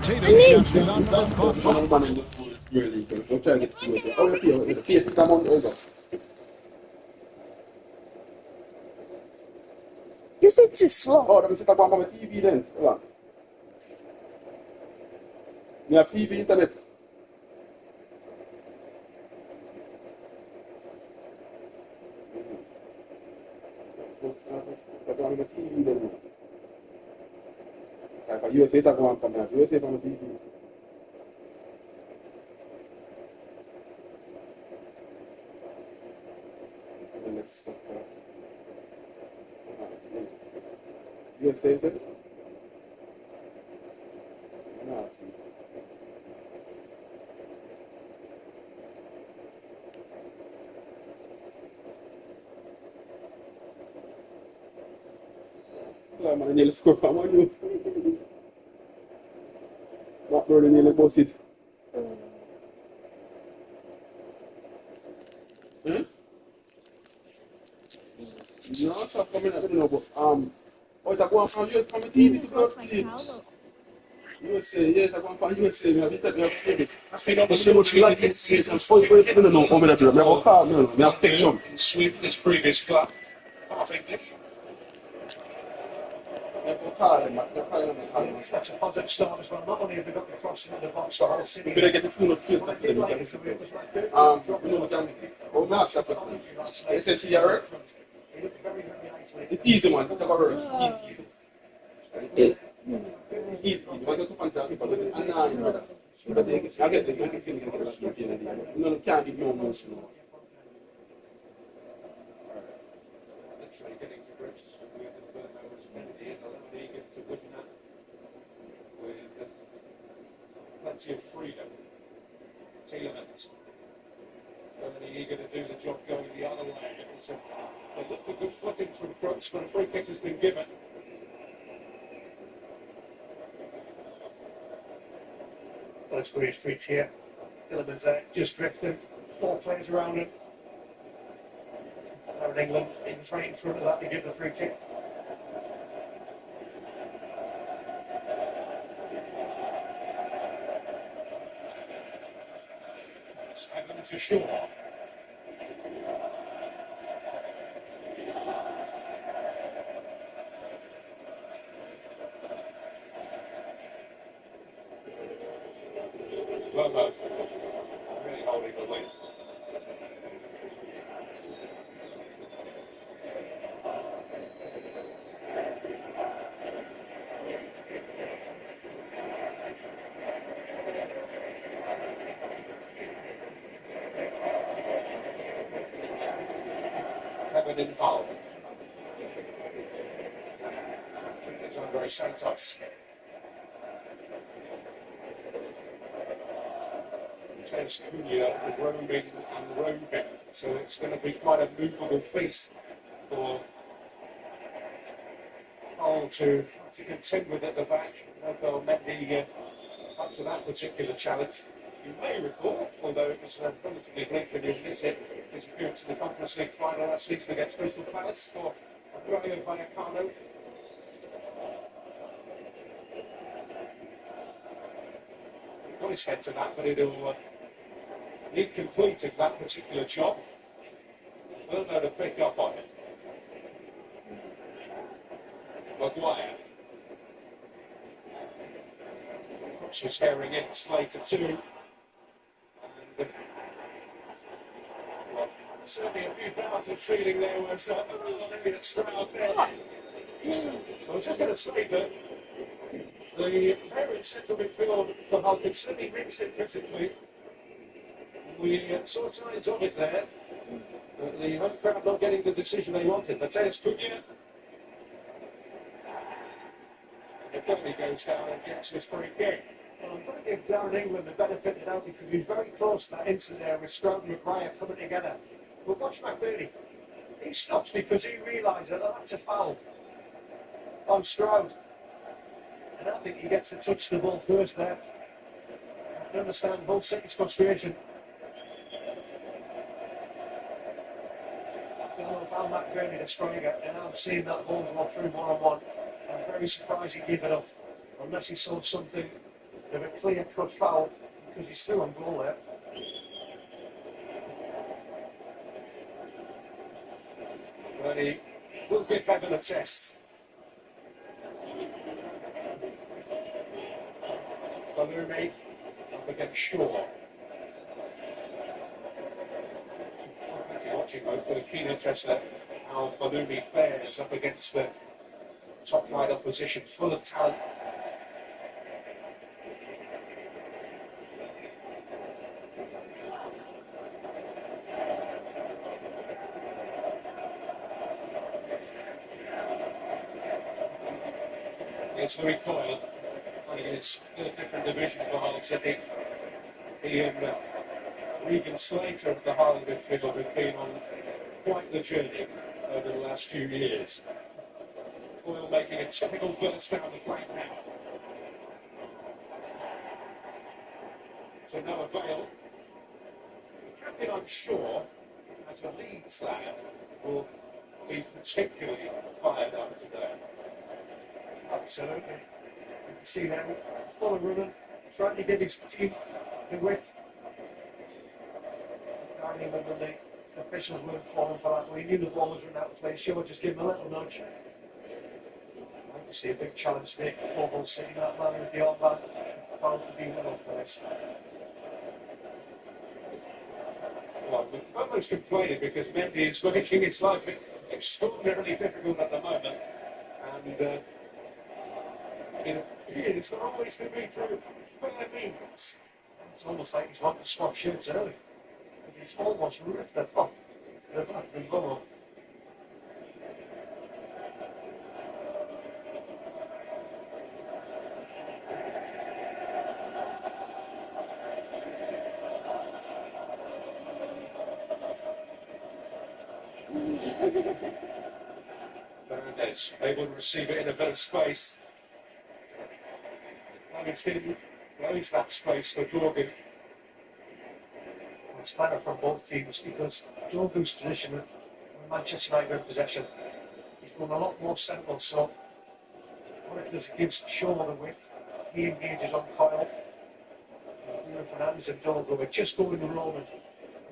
potatoes gathering on the farm. You said too slow. Oh, let me set up on my TV then. Hold on. You have TV internet. Set on my TV then. Like a USA that go on from there. USA from the TV. And then let's stop there. USA is it? No, see. Yeah, man, nearly score from on you. Not really nearly boss it. Hmm? No, it's not coming. I don't know, but oh, it's going from US from the TV to go to the USA. Yes, I'm going from USA. We have internet, we have TV. I think I'm so much like this. I'm so great. I don't know how many people. I have a car, no, I have spectrum. Sweep this previous club. Half English. I have a car, I have a car. That's a positive start as well. Not only have we got the crossing of the box, but also We better get the phone up field back to them. We can oh, no, that's question. It says here, it's easy, man. It's about easy, easy. Easy. Once you find out people, and now you know that. But I get the can see me get that. No, can't give no more. literally getting to grips with the Burnlow's penalty and allowing Egan to win that with plenty of freedom. Tielemans. Burnley eager to do the job going the other way. They looked a good footing from Crooks, but a free kick has been given. Nice weird feet here. Tielemans there, just drifting. 4 players around him. Now in England, in front of that to give the free kick. Swagman to Shaw. Lobo really holding the weight. Kevin involved. It's Andre Santos. James Cunha roaming and roving, so it's going to be quite a movable feast for Hull to contend with at the back. Nobel Mendy up to that particular challenge. You may recall, although it was relatively bleak when you visit his appearance in the Conference League final last season against Crystal Palace for Rayo Vallecano. Got his head to that, but it'll need completing that particular job. We'll know to pick up on it. Maguire. Just herring in, Slater 2. And, well, certainly a few thousand feeling there was maybe a Stroud there. I was just going to say that the very central midfield for Hull can certainly mix it physically. We saw signs of it there. The home crowd not getting the decision they wanted. Mateus Cunha. And Burnley goes down and gets his free kick. Well, I'm going to give Darren England the benefit of the doubt because he's very close to that incident there with Stroud and Maguire coming together. But watch McBurney. He stops because he realises that that's a foul on Stroud. And I think he gets to touch the ball first there. I understand both City's frustration. I don't know about McBurney, the striker, and I'm seeing that ball go through 1-on-1. I'm very surprised he gave it up, unless he saw something of a clear-cut foul because he's still on goal there. But he will give Evan a test. Balumi up against Shaw. Watching both with a keen interest at how Balumi fares up against the top flight opposition, full of talent. It's Louis Coyle, and it's a different division for Hull City. He and Regan Slater of the Harley midfield have been on quite the journey over the last few years. Coyle making a typical burst down the flank now. So Noah Vale, captain, I'm sure, as a Leeds lad, will be particularly fired up today. Absolutely. You can see now, full of running, trying to give his team the width. I mean, when the officials weren't falling for that, when he knew the ball was running out of play, sure, just give him a little nudge. You see a big challenge there. Oval sitting that man with the armband. Bound to be well for this. Well, we're almost complaining because Mendy is making his life extraordinarily difficult at the moment. And it appears not always to be through fair means. It's almost like he's wanting to swap shirts early. He's almost ripped the top to the back and go. Fernandez able to receive it in a bit of space. And it's going to lose that space for Dorgan. It's better from both teams because Dorgan's position with Manchester United in possession, he's gone a lot more central, so what it does, it gives Shaw the width. He engages on Coyle. Fernandez and Dorgan are just going to roll, and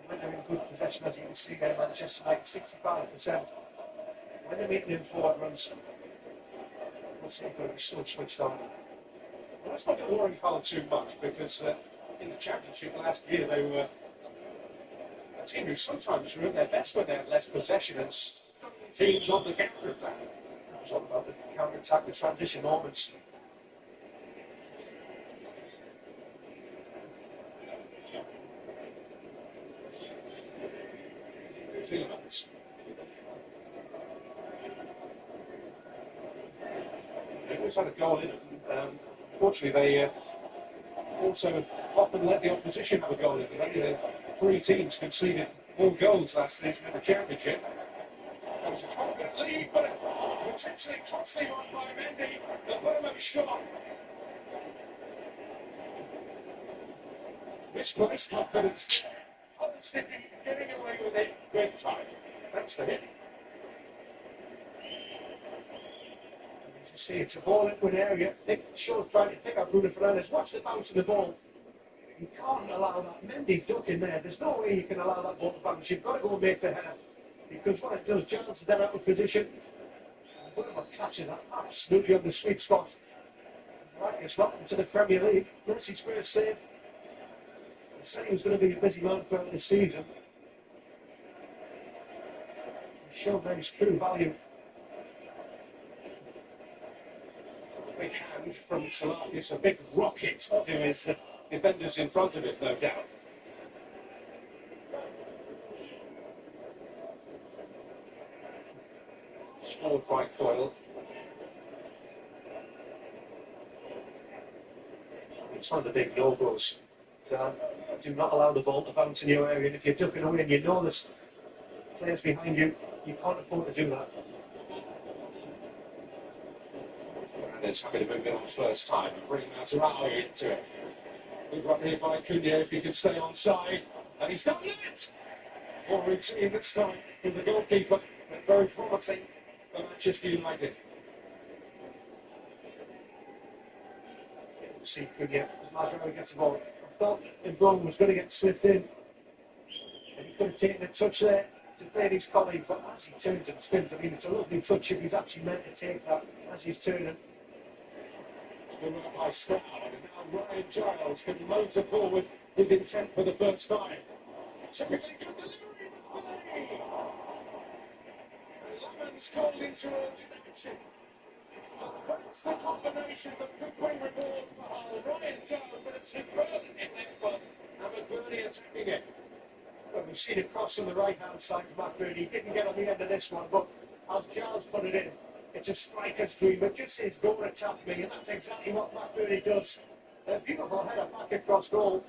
when they're in good possession, as you can see there, Manchester United 65%. When they're making in forward runs, we'll see if they're still switched on. Well, let's not get worried Hull too much because in the Championship last year they were a team who sometimes were at their best when they had less possession and teams on the counter-attack. It was all about the counter-attack, the transition moments. Tielemans. They always had a goal in it. Unfortunately, they also often let the opposition have a goal in it. Only the 3 teams conceded more goals last season in the Championship. It was a confident lead, but potentially costly one by Mendy. The Burma shot. Misplaced confidence. Hull City getting away with it big time. Thanks to him. You see, it's a ball into an area. Shaw's trying to pick up Bruno Fernandes. Watch the bounce of the ball. You can't allow that Mendy duck in there. There's no way you can allow that ball to bounce. You've got to go and make the header. Because what it does, Giles is then out of position. And Bruno catches that absolutely on the sweet spot. Marcus, welcome to the Premier League. That's his first save. He said he was going to be a busy man throughout this season. He showed them his true value. Big hand from Salakis, a big rocket to his defenders in front of him, no doubt. Scored by Coyle. It's one of the big no-goes. Do not allow the ball to bounce in your area, and if you're ducking away and you know there's players behind you, you can't afford to do that. Fernandez happy to move it on first time and bring Mazraoui into it. Good run here by Cunha if he can stay on side. And he's done it! More routine this time from the goalkeeper, but very promising for Manchester United. see Cunha as Mazraoui gets the ball. I thought Mbeumo was going to get slipped in, and he could have taken a touch there to fade his colleague, but as he turns and spins, I mean, it's a lovely touch if he's actually meant to take that as he's turning. It's been run by Stockard, and now Ryan Giles can motor forward with intent for the first time. So we take a delivery. Lammens called into urgent action. That's the combination that could bring reward for Hull. Ryan Giles with a superlative effort, and McBurney attacking it. Well, we've seen it cross on the right-hand side of McBurney. He didn't get on the end of this one, but as Giles put it in, it's a striker's dream. It just says, go and attack me, and that's exactly what McBurney does. A beautiful header back across goal.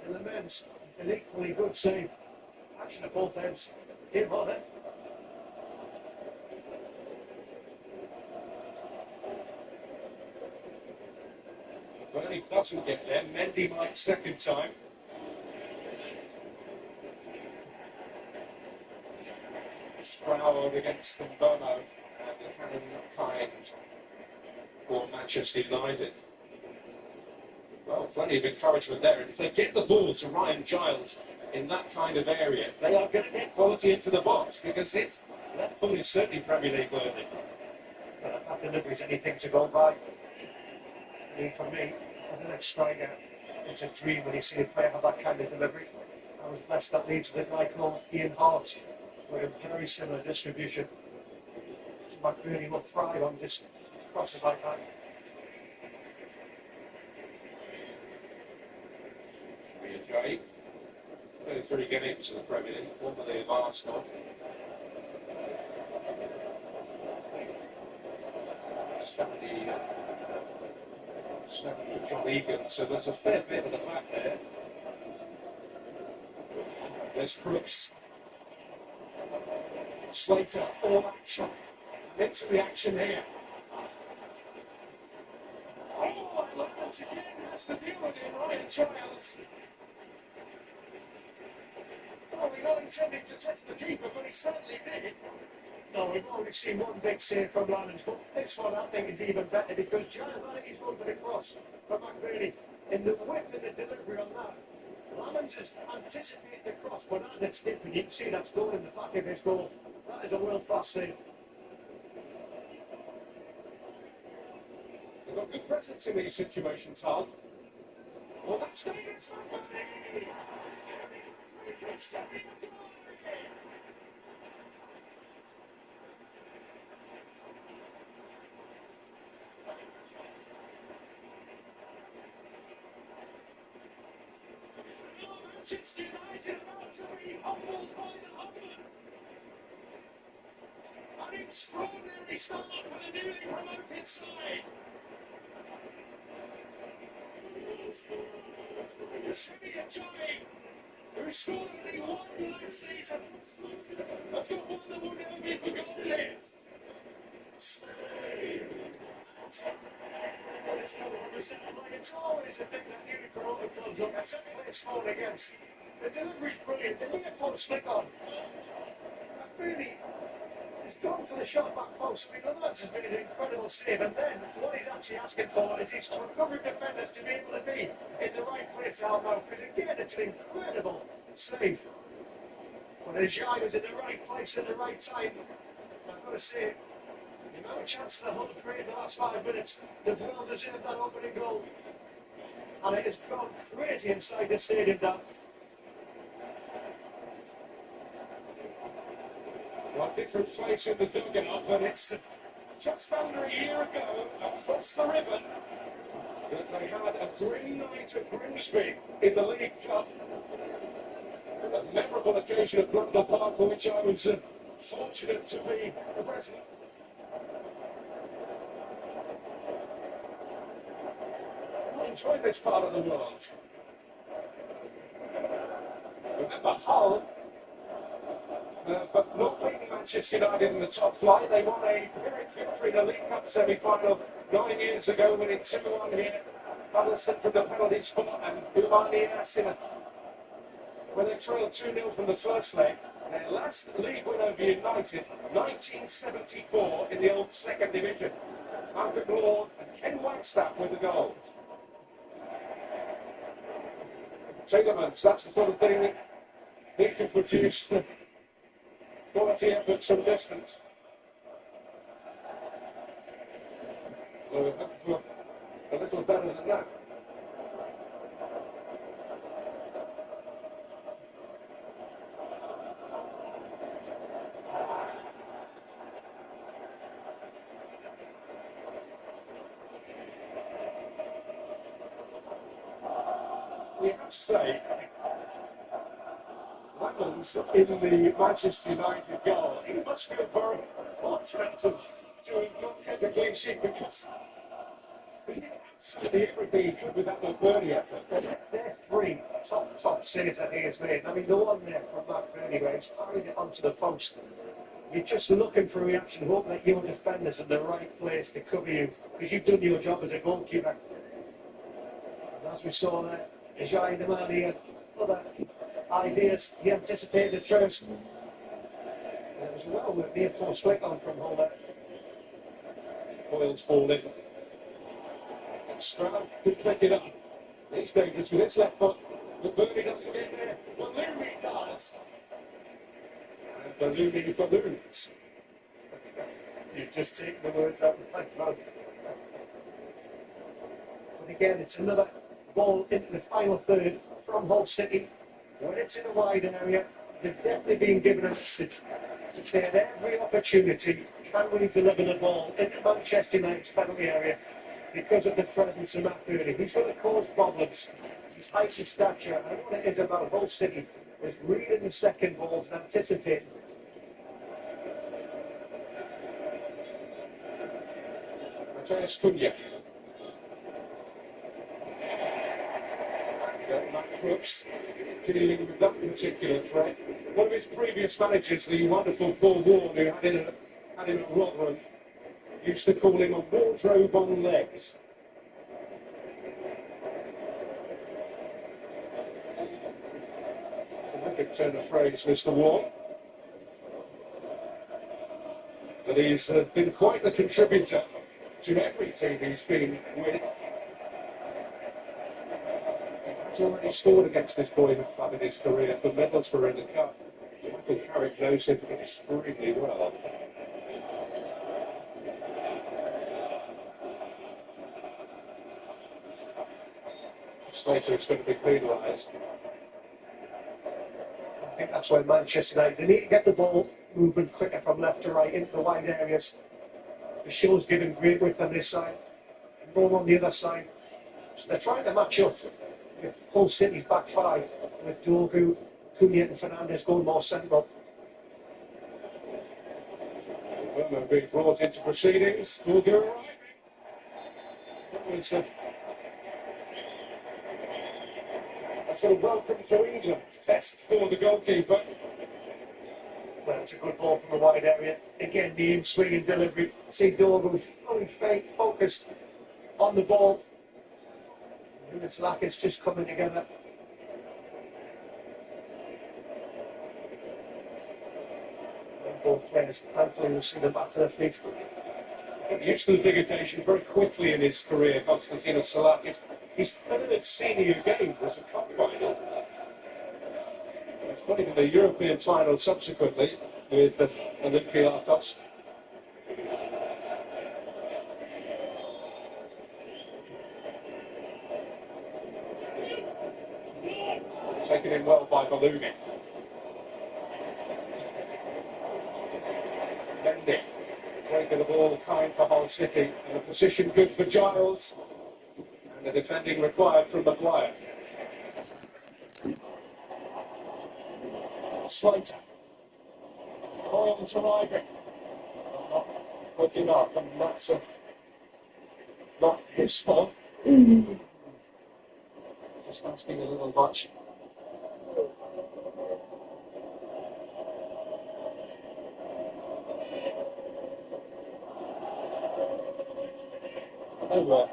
And the men's an equally good save. Action at both ends. Here, Bonner. Burnley doesn't get there. Mendy might second time. Stroud against Mbeumo and the cannon kind for Manchester United. Well, plenty of encouragement there. And if they get the ball to Ryan Giles in that kind of area, they are going to get quality into the box because his left foot is certainly Premier League worthy. But if that delivery is anything to go by, I mean, for me, as an ex-striker, it's a dream when you see a player have that kind of delivery. I was blessed that Leeds with a guy called Ian Hart, with a very similar distribution. McBurney will thrive on just crosses like that. Ajayi, 33 games in the Premier League, formerly of Arsenal. Stephanie for John Egan, so there's a fair bit at the back there. There's Crooks. Slater, all action. Into the action here. Oh, Lawrence again has to deal with it, Ryan Giles. Well, we're not intending to test the keeper, but he certainly did. No, we've already seen one big save from Lammens, but this one I think is even better because Giles, I think he's run it across from McBurney. In the width and the delivery on that, Lammens has anticipated the cross, but as it's dipping, you can see that's going in the back of his goal. That is a world-class save. They've got good presence in these situations, Hull. Well, that's David's McBurney! Manchester United about to be humbled by the humbler. An extraordinary start for the newly promoted side. Yusebi Ajayi, who scored only one last season, has got one that will never be forgotten here. It's always a thing that newly promoted clubs look at. Certainly this one against. The delivery's brilliant. The Leopold's flick on. Really, he's gone for the shot back post. I mean, the lads has been an incredible save. And then what he's actually asking for is his recovering defenders to be able to be in the right place to help out. Because again, it's an incredible save. But Ajayi was in the right place at the right time. I've got to say, the amount of chances that Hull have created in the last 5 minutes, they've well deserved that opening goal. And it has gone crazy inside the stadium now. Well, different face in the dugout, but it's just under a year ago across the river that they had a green night at Grimsby in the League Cup. A memorable occasion at Blundell Park, for which I was fortunate to be present. I enjoy this part of the world. Remember Hull, but not beating Manchester United in the top flight. They won a Pyrrhic victory in the League Cup semi-final 9 years ago, winning 2-1 here. Huddleston from the penalty spot and Boumani Yassine, when they trailed 2-0 from the first leg. Their last league win over United, 1974, in the old second division. Malcolm Lord and Ken Wagstaff with the goals. Tielemans, that's the sort of thing that he can produce quality efforts from distance. Well, we're looking for a little better than that. We have to say, Lemons in the Manchester United goal, he must feel very fortunate of doing not get a clean sheet because he did absolutely everything he could with that McBurney effort. They're three top saves that he has made. I mean, the one there from McBurney where he's firing it onto the post. You're just looking for reaction, hoping that your defender's in the right place to cover you because you've done your job as a goalkeeper. And as we saw there, Jai Demali had other ideas. He anticipated first. And it was well with near post flick on from Holder. Boyle's falling. And Stroud could pick it up. He's dangerous with his left foot. But Bernie doesn't get there. Ballooney does. And Ballooney balloons. You've just taken the words out of my mouth. But again, it's another ball into the final third from Hull City. When it's in a wide area, they've definitely been given a message. They had every opportunity. Can we deliver the ball into Manchester United's penalty area because of the presence of Matt Burney? He's going to cause problems. His height and stature, and what it is about Hull City is reading the second balls and anticipating. Matthias Cunha. Matt Crooks dealing with that particular threat. One of his previous managers, the wonderful Paul Warne, who had him at Rotherham, used to call him a wardrobe on legs. Terrific turn of phrase, Mr. Warne. But he's been quite the contributor to every team he's been with. He's already scored against this boy club in his career for Middlesbrough in the Cup. Michael Carrick knows him extremely well. Slater is going to be penalised. I think that's why Manchester United, they need to get the ball moving quicker from left to right into the wide areas. The show's given great width on this side, more on the other side. So they're trying to match up with Hull City's back five, with Dogu, Cunha and Fernandes going more central. Burma being brought into proceedings. Dogu arriving. That was a sort of welcome to England test for the goalkeeper. Well, it's a good ball from the wide area. Again, the in-swinging delivery. See Dogu fully focused on the ball. And it's like it's just coming together. And both players thankfully will see them back to their feet. Got used to the big occasion very quickly in his career, Konstantinos Salakis. His third senior game was a cup final. He's playing in the European final subsequently with Olympiacos. Taken in well by Ballooney. Mendy breaking the ball kind for Hull City, and a position good for Giles, and the defending required from Maguire. Slater. Coyle's arriving. Not quick enough, and that's not his fault. Just asking a little much. I know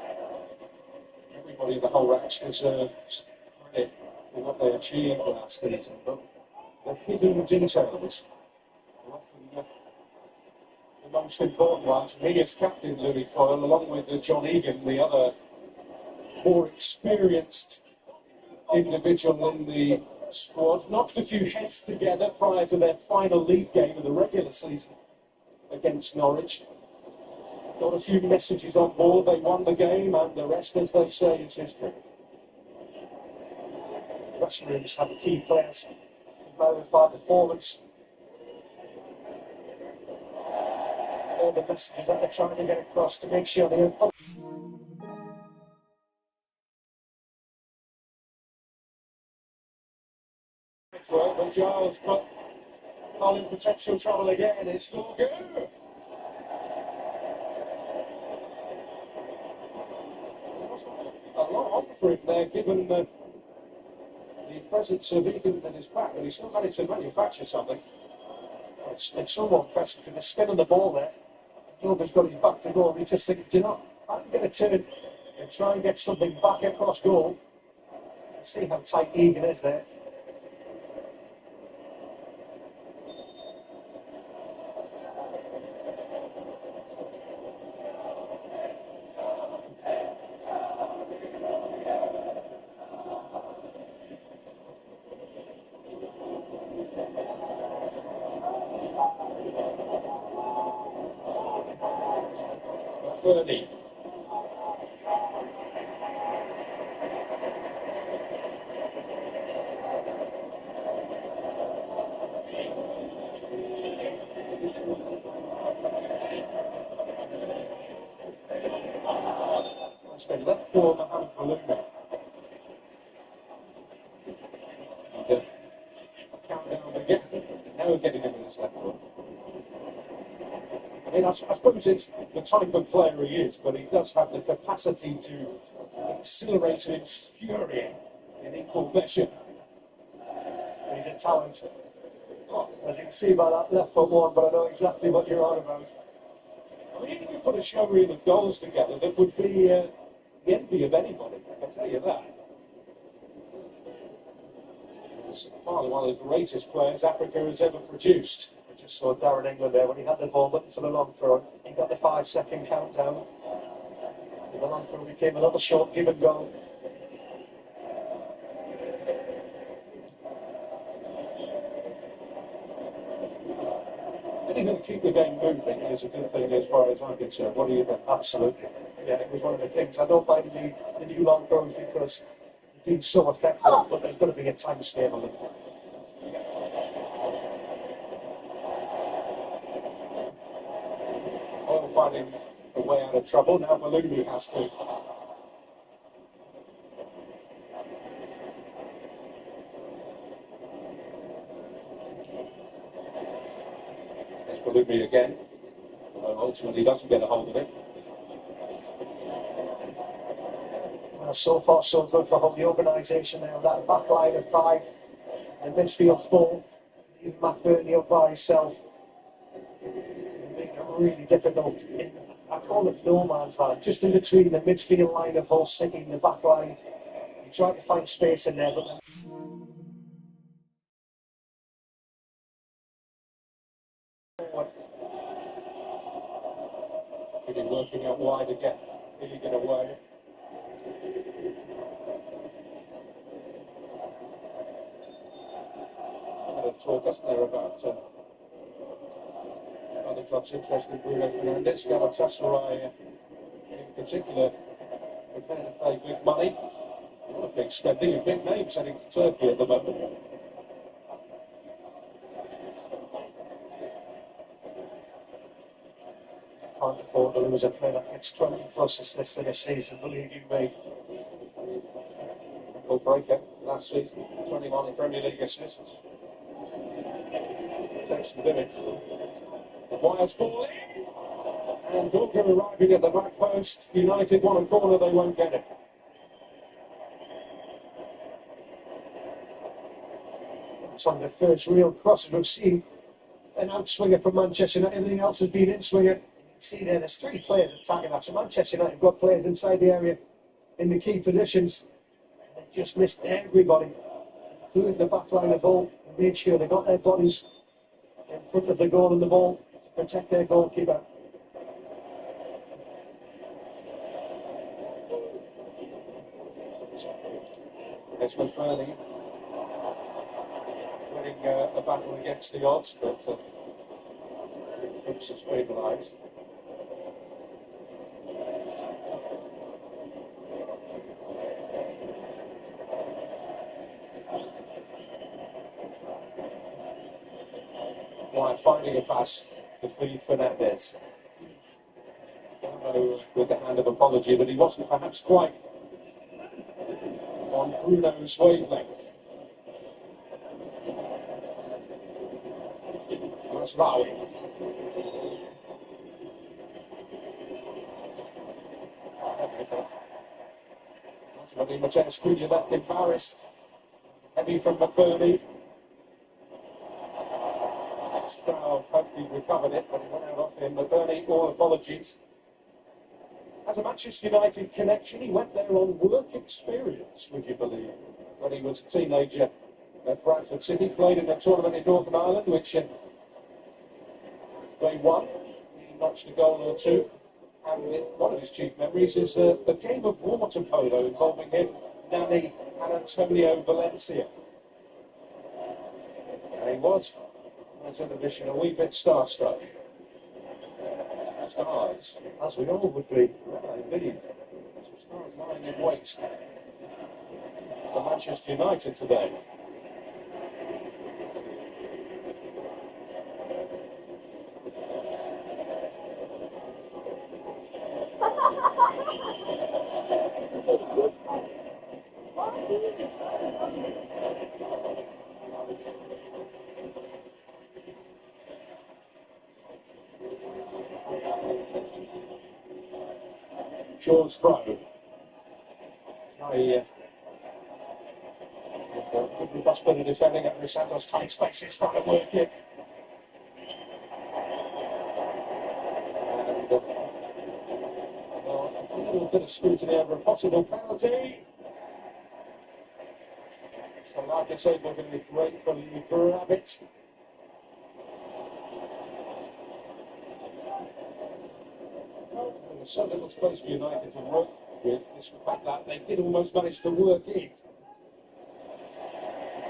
everybody in the whole ranks deserves credit for what they achieved last season, but the hidden details are often the most important ones. And he is captain, Louis Coyle, along with John Egan, the other more experienced individual in the squad. Knocked a few heads together prior to their final league game of the regular season against Norwich. Got a few messages on board. They won the game, and the rest, as they say, is history. Dressing rooms have key players motivated by performance. All the messages that they're trying to get across to make sure they are. But Giles put all in potential trouble again. It's still good. A lot on for him there, given the presence of Egan at his back, but he's still managed to manufacture something. It's somewhat impressive with the spin on the ball there. Gilbert's got his back to goal. He just thinking, do you know, I'm going to turn and try and get something back across goal. And see how tight Egan is there. Burnley. It's been left for Mohamed Balloumi. And a countdown again. Now getting him in his left foot. I mean, I suppose it's the type of player he is, but he does have the capacity to accelerate and infuriate in equal measure. He's a talent. Oh, as you can see by that left foot one, but I know exactly what you're on about. I mean, he could put a show reel of goals together that would be the envy of anybody, I can tell you that. He's probably one of the greatest players Africa has ever produced. I just saw Darren England there when he had the ball looking for the long throw. He got the 5-second countdown. And the long throw became a little short give and go. Anything to keep the game moving is a good thing as far as I'm concerned. What do you think? Absolutely. Yeah, it was one of the things. I don't mind the new long throws because it's been so effective, but there's got to be a time scale on them. All finding a way out of trouble. Now Balloumi has to. There's Balloumi again. Ultimately doesn't get a hold of it. Well, so far so good for the organisation there. That back line of 5, the midfield 4, leaving McBurney up by himself. Making it really difficult. I call it no man's land, just in between the midfield line of Hull City and the back line. You try to find space in there, but then really working out wide again. Really get away. A bit of talk, isn't there, about other clubs interested in Bruno Fernandes. Galatasaray, in particular, prepared to pay big money. What a big spending, a big name heading to Turkey at the moment. Can't afford to lose a player that gets 20 plus assists in a season, believe you me. Record breaker last season, 21 in Premier League assists. Takes the limit. The Wires ball in. And Duncan arriving at the back post. United want a corner, they won't get it. It's one of the first real crosses we've seen. An outswinger from Manchester United. Everything else has been in-swinger. See there's 3 players attacking that. So Manchester United have got players inside the area in the key positions. They just missed everybody, including the back line of Hull, and made sure they got their bodies in front of the goal and the ball to protect their goalkeeper. It's McBurney winning a battle against the odds, but Crooks has stabilised. Why finding a pass to feed Fernandez. With the hand of apology, but he wasn't perhaps quite on Bruno's wavelength. That's Rawi. Ultimately, Mateus Cunha left embarrassed. Heavy from McBurney. Stroud hopefully recovered it, but it went out off him. McBurney, all apologies. As a Manchester United connection, he went there on work experience, would you believe, when he was a teenager at Bradford City. Played in a tournament in Northern Ireland, which they won. He notched a goal or two. And one of his chief memories is a game of water polo involving him, Nani, and Antonio Valencia. And he was, as an addition, a wee bit starstruck. Stars, as we all would be. Yeah, indeed. Some stars lying in wait for Manchester United today. George Sproul. Very good robust bit of defending at Santos tight spaces, trying to work it. And a little bit of scrutiny over a possible penalty. So Marcus able to be gratefully grab it. There was so little space for United to work with. Despite that, they did almost manage to work it.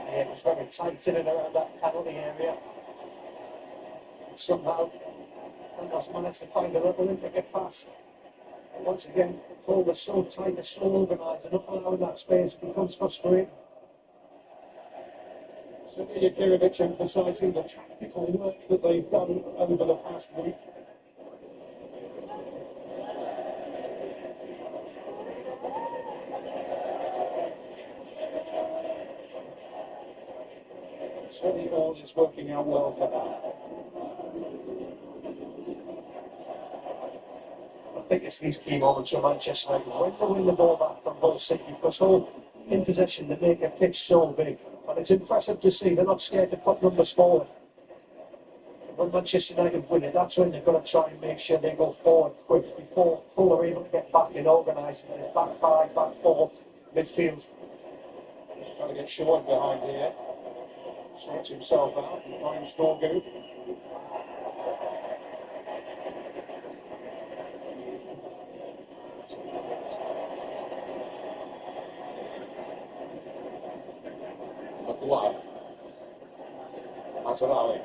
Yeah, it was very tight in and around that penalty area. And somehow managed to find a little intricate pass. And once again, Paul was so tight, and so organised, and not allowing that space becomes frustrating. So Jakirovic emphasising the tactical work that they've done over the past week. Certainly all is working out well for them. I think it's these key moments for Manchester United when they win the ball back from Hull City, because Hull in possession they make a pitch so big, and it's impressive to see they're not scared to put numbers forward. When Manchester United win it, that's when they've got to try and make sure they go forward quick before Hull are able to get back and organise this back five, back four, midfield. Trying to get Sean behind here. Sorts himself out and finds Dorgu. Maguire. Mazarawi.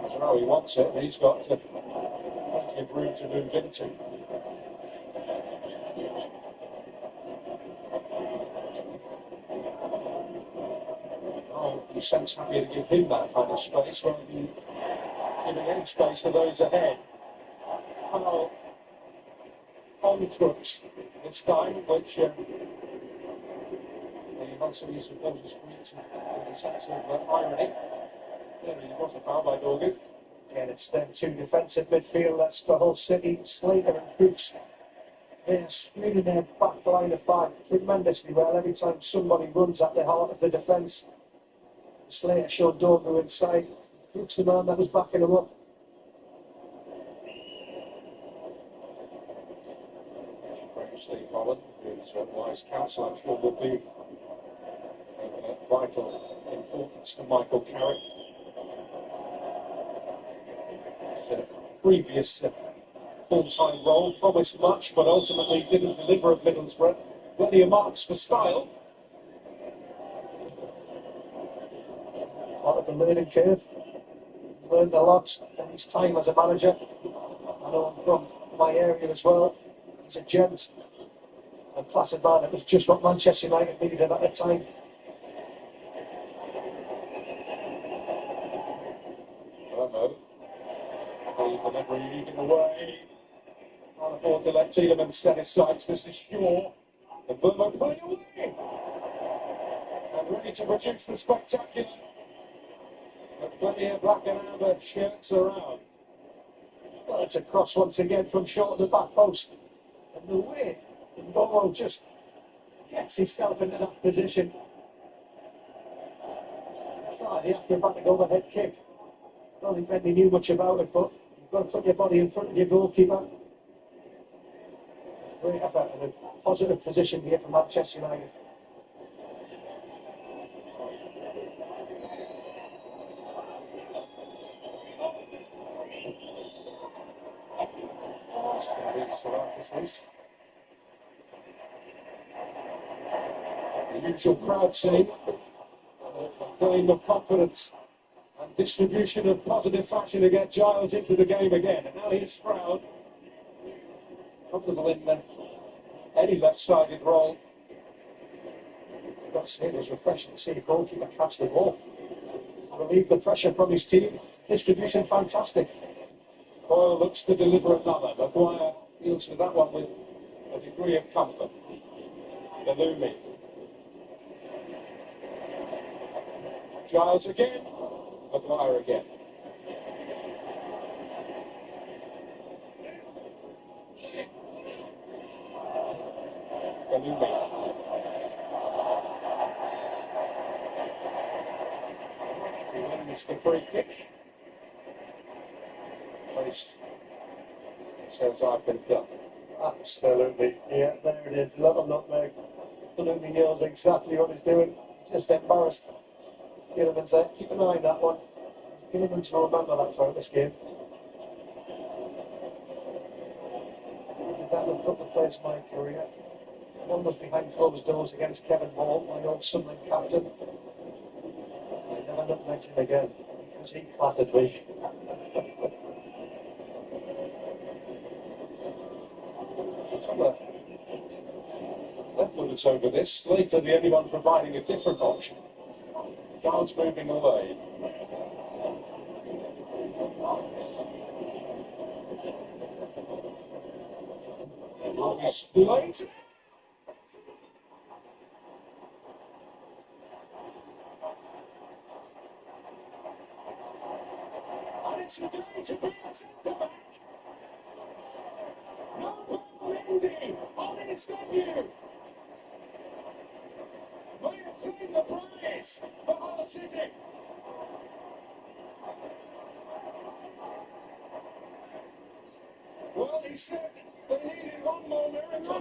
Mazarawi wants it, and he's got plenty of room to move into. Oh, he sense happy to give him that kind of space rather than giving any space to those ahead. Foul on Crooks this time, which the Manchester supporters creates a sense of irony. There he was a foul by Dorgu. And it's them two defensive midfielders for Hull City, Slater and Crooks. They're screening their back line of five tremendously well every time somebody runs at the heart of the defence. Slater showed Dorgu inside. Crooks the man that was backing him up. Steve Holland, whose wise counsel I'm sure will be of vital importance to Michael Carrick. His previous full-time role promised much, but ultimately didn't deliver at Middlesbrough. Plenty of marks for style. Part of the learning curve. Learned a lot in his time as a manager. I know him from my area as well. He's a gent. A placid man. It was just what Manchester United needed at the time. Vermo. The delivery leading away. Can't afford to let Tielemans set his sights. This is Shaw. And Vermo playing away. And ready to produce the spectacular. But plenty of black and amber shirts around. Well, it's a cross once again from Shaw to the back post. And the way Mbolo just gets himself into that position. Try the acrobatic overhead kick. I don't think Bentley knew much about it, but you've got to put your body in front of your goalkeeper. Great effort and a positive position here for Manchester United. The usual crowd scene, a claim of confidence and distribution of positive fashion to get Giles into the game again. And now here's Stroud, comfortable in any left-sided role. I've got to say, it was refreshing to see a goalkeeper catch the ball, relieve the pressure from his team. Distribution fantastic. Coyle looks to deliver another. Maguire deals with that one with a degree of comfort. Galumi. Giles again. Maguire again. Galumi. He wins the free kick. Place says I've been done. Absolutely. Yeah, there it is. Little nutmeg. Galumi knows exactly what he's doing. He's just embarrassed. Tielemans there. Keep an eye on that one. Tielemans will remember that throughout this game. That would put the place in my career. One was behind closed doors against Kevin Hall, my old Sunderland captain. I never nutmegged him again because he flattered me. Left footers over this. Slater, the only one providing a different option. Giles moving away. Slater. And it's the day to be a centre-back. No Mendy on his debut. May have claimed the prize for Hull City. Well, he said they needed one more miracle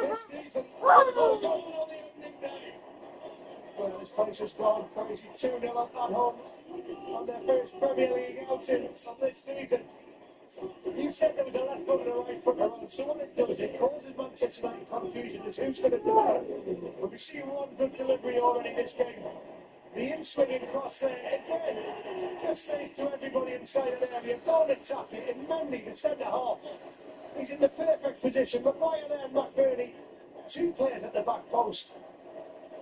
this season. One more goal on the opening day. Well, this place has gone crazy. 2-0 up at home on their first Premier League outing of this season. You said there was a left foot and a right foot around, so what it does, it causes Manchester United confusion as who's going to deliver. But we see one good delivery already this game. The in-swinging cross there, again, just says to everybody inside of the area, don't attack it. And Mendy, the centre-half, he's in the perfect position. Maguire there and McBurney, two players at the back post.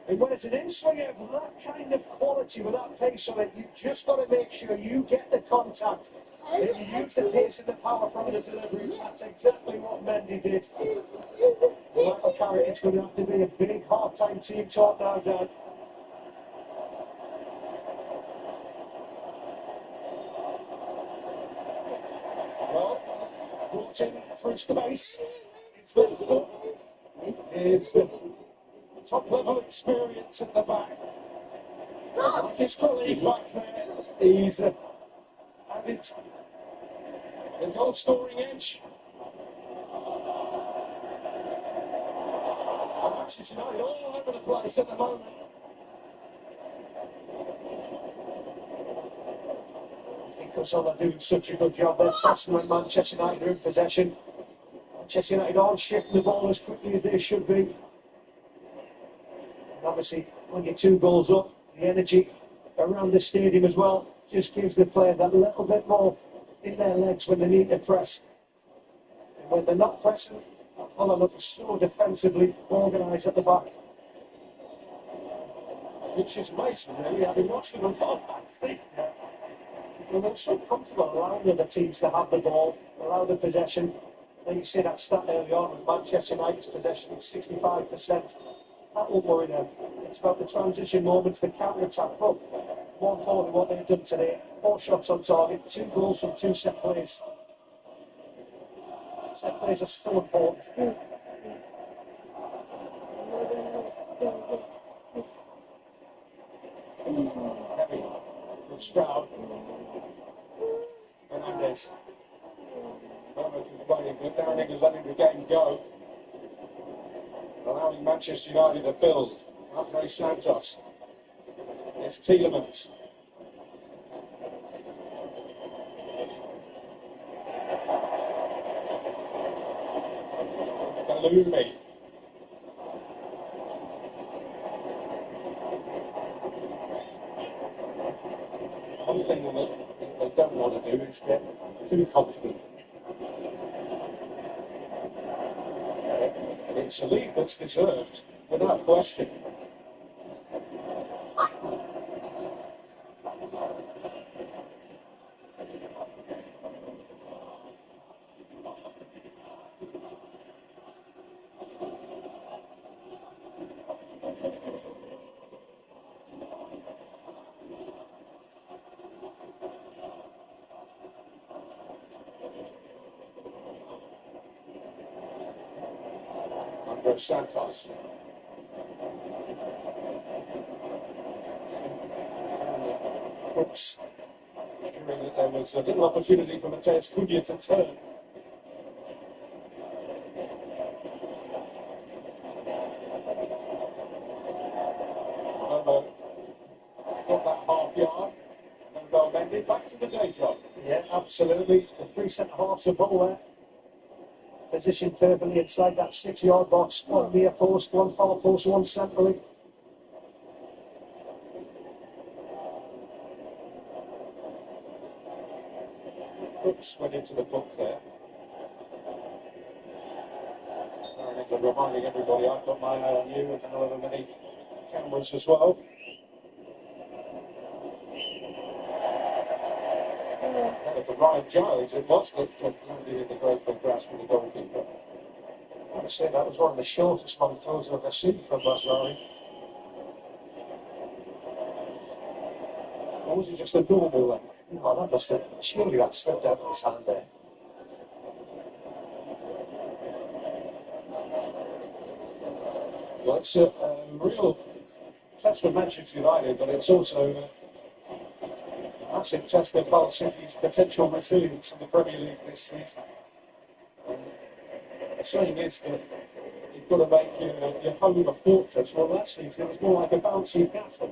And when it's an in-swinger of that kind of quality with that pace on it, you've just got to make sure you get the contact. And you use the pace and the power from the delivery. That's exactly what Mendy did. Michael Carrick, it's going to have to be a big half-time team talk now, Dan. Well, brought in through space. It's the is top-level experience at the back. Like his colleague back there, he's added the goal-scoring edge. Manchester United all over the place at the moment. Because all they're doing such a good job. They're pressing when Manchester United are in possession. Manchester United aren't shifting the ball as quickly as they should be. And obviously, when you're 2 goals up, the energy around the stadium as well just gives the players that little bit more in their legs when they need to press. And when they're not pressing, Hull looks so defensively organised at the back. Which is amazing, really. Having watched them on back seat, well, they're so comfortable allowing other teams to have the ball, allow the possession. Then you see that stat early on with Manchester United's possession is 65%. That won't worry them. It's about the transition moments, the counter-attack. But more importantly, what they've done today, 4 shots on target, 2 goals from 2 set plays. Set plays are so important. Heavy. Good Stroud. Hernandez. Moment complaining, but Downing is letting the game go. Allowing Manchester United to build. Andre Santos. It's Tielemans. Galumi. One thing that they don't want to do is get too confident. It's a lead that's deserved, without question. Andre Santos. Crooks. Hearing that there was a little opportunity for Mateus Cunha to turn. Got that half yard. And Valverde back to the day job. Yeah, absolutely. The 3 centre halves of Hull there. Positioned perfectly inside that 6-yard box. 1 near post, 1 far post, 1 centrally. Crooks went into the book there. Reminding everybody I've got my eye on you and however many cameras as well. And for Ryan Giles, it was that landed in the grateful grasp of the goalkeeper. I want to say that was one of the shortest montos I've ever seen from Masrari. Or was it just a normal length? No, that must have, surely that slipped out of his hand there. Well, it's a real test for Manchester United, but it's also a massive test of Hull City's potential resilience in the Premier League this season. The saying is that you've got to make your home a fortress. Well, last season it was more like a bouncy castle.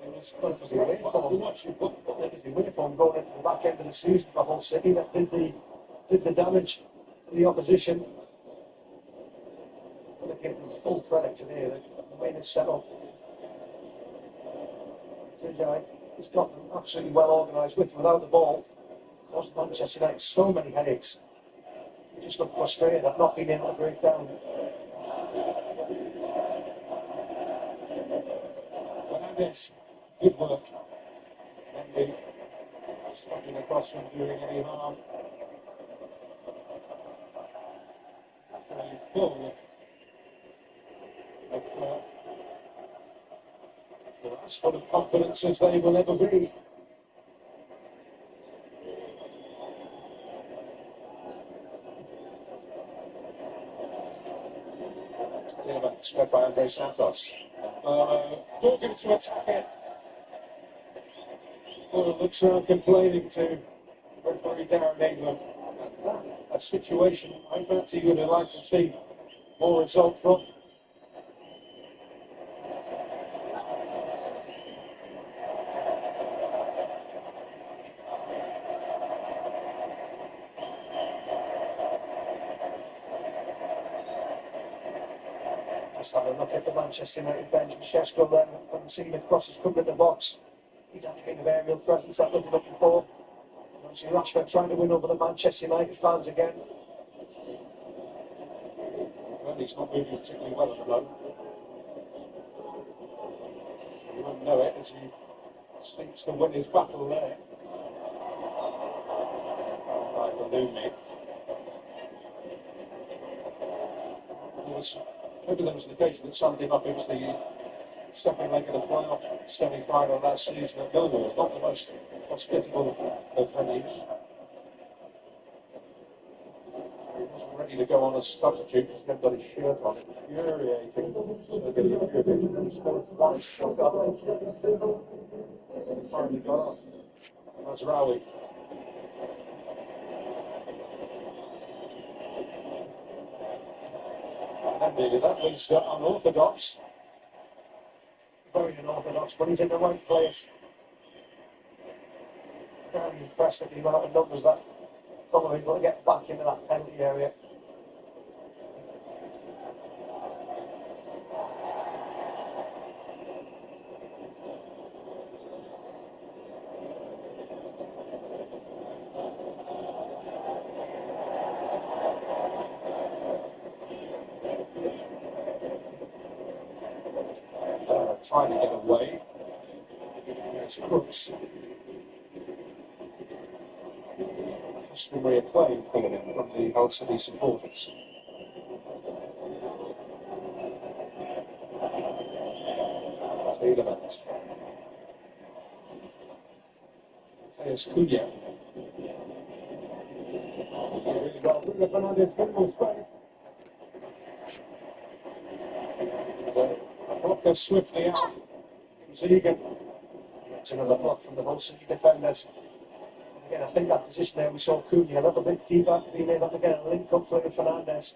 It was the away form. It was the away form going into the back end of the season for Hull City that did the damage to the opposition. I'm going to give them full credit today, the way they're set up. He's got them absolutely well organised with and without the ball. Caused Manchester United so many headaches. He just looked frustrated at not being able to break down. Fernandez, good work. Mendy, stopping across from doing any harm. Absolutely full of as full of confidence as they will ever be. Spread by Andre Santos. Talking to attack it. Well, looks around complaining to referee Darren England. A situation I fancy would have liked to see more result from. Just have a look at the Manchester United bench. Šeško then, from seeing the crosses coming in the box. He's had a bit of aerial presence that we've been looking for. See Rashford trying to win over the Manchester United fans again. Well, he's not moving particularly well at the moment. You won't know it as he seems to win his battle there. By Balloumi. Maybe there was an occasion that summed him up. It was the second leg of the playoff semi-final last season at Millwall. Not the most hospitable of venues. He wasn't ready to go on as a substitute because he hadn't got his shirt on. Infuriating. The video driven. He scored one shot up. He finally got on. Mazraoui. And then that was unorthodox. Very unorthodox, but he's in the right place. Very impressed at the amount of numbers that are able to get back into that penalty area. Trying to get away. There's Crooks. Customary acclaim for him from the Hull City supporters. Tielemans. Mateus Cunha. Really got Bruno Fernandes in more space. And block goes swiftly out. It was Egan. It's another block from the Hull City defenders. Again, I think that position there we saw Cunha a little bit deeper, being able to get a link up to Fernandes.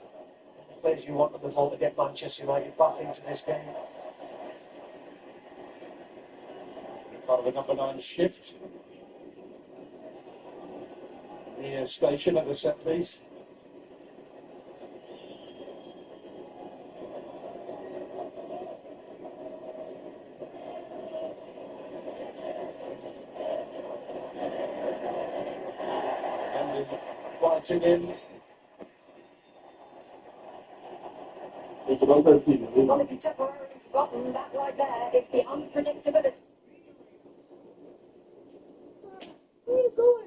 The players you want on the ball to get Manchester United back into this game. Part of the number 9 shift. The station at the set piece. And fighting in. Well, if you temporarily forgotten that right there, it's the unpredictability. Where are you going?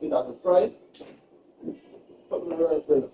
Did I afraid? Put me right there.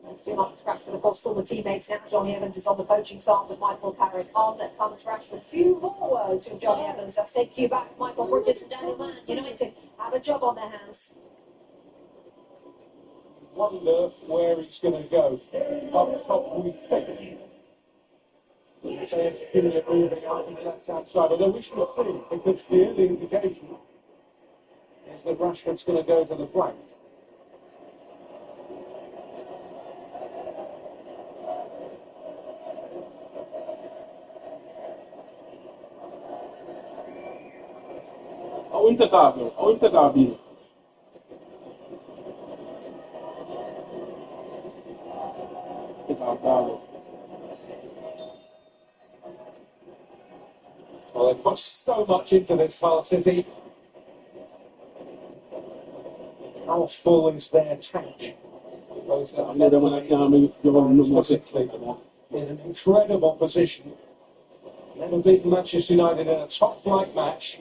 There's two Marcus Rashford, of course, former teammates now. Johnny Evans is on the coaching staff with Michael Carrick on. That comes Rashford. Few more words from Johnny Evans. Let's take you back. Michael Bridges and Daniel Mann. United have a job on their hands. Wonder where he's going to go. Up top, we think. There's Julian moving out on the left-hand side. Although we shall see, because the early indication is that Rashford's going to go to the flank. Ao impecável, ao impecável. Impecável. Well, they've put so much into this, Hull City. How full is their tank? Those that are mentally, physically in an incredible position. Never beaten Manchester United in a top-flight match.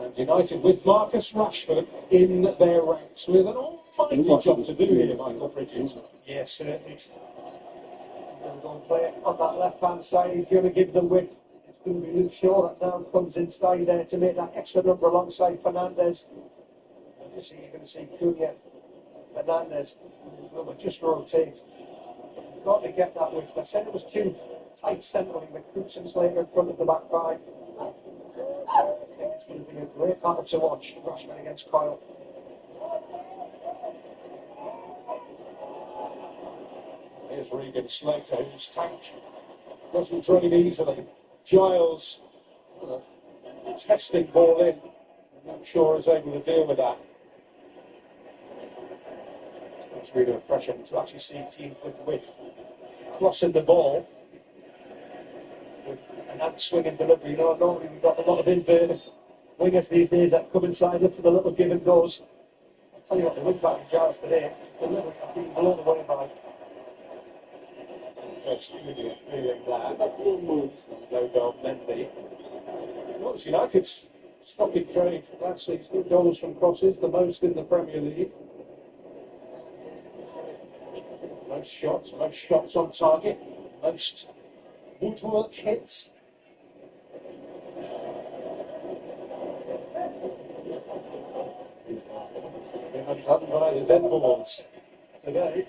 And United with Marcus Rashford in their ranks with an almighty job to do here, Michael Bridges. Yes, certainly. He's going to go and play it on that left-hand side. He's going to give them width. It's going to be Luke Shaw that now comes inside there to make that extra number alongside Fernandes. Obviously, you're going to see Cunha, Fernandes, just rotate. You've got to get that width. I said it was too tight centrally with Crooks and Slater in front of the back five. I think it's going to be a great battle to watch. Rashford against Kyle. Here's Regan Slater, whose tank doesn't drain easily. Giles, testing ball in. I'm not sure is able to deal with that. It's really refreshing to actually see teams with crossing the ball with an out-swinging delivery. You know, normally we've got a lot of inverted wingers these days that come inside, look for the little give and goes. I'll tell you what, the wing back of Giles today is delivering. I've been blown away by. First really feeling that. No goal, Mendy. Notice United's stopping trade last season. Goals from crosses, the most in the Premier League. Most shots on target, most woodwork hits. Done by the dead balls today.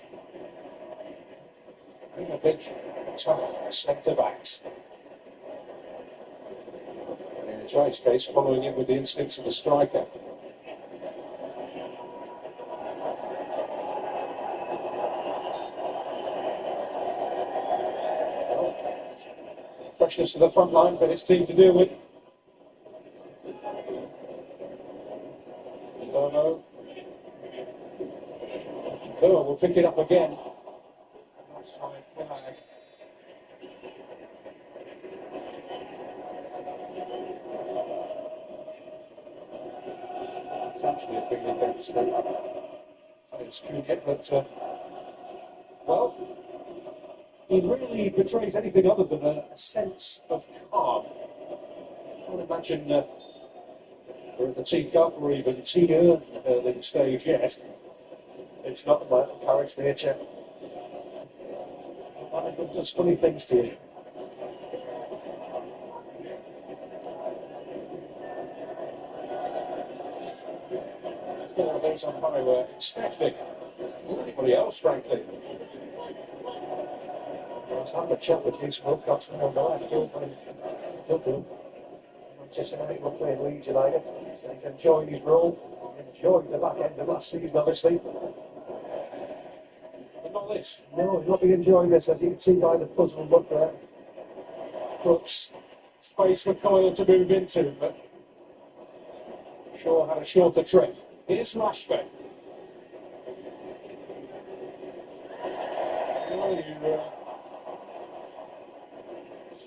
I think tough centre backs. In Jai's case, following in with the instincts of the striker. Freshness of the front line for his team to deal with. No. Oh, we'll pick it up again. been against Titus Cunha, but well, he really betrays anything other than a sense of calm. I can't imagine we're at the tea cup or even tea early stage yet. It's not the Michael Carrick's nature. Management does funny things to you. It's one of those on high were expecting. Anybody else, frankly. I was having a chat with Jason Wilcox there on the left over in Dublin. Manchester United were playing Leeds United, so he's enjoying his role. He enjoyed the back end of last season, obviously. But not this. No, he'll not be enjoying this, as you can see by the puzzled look there. Brooks, space for Coyle to move into, but Shaw had a shorter trip. Here's Rashford.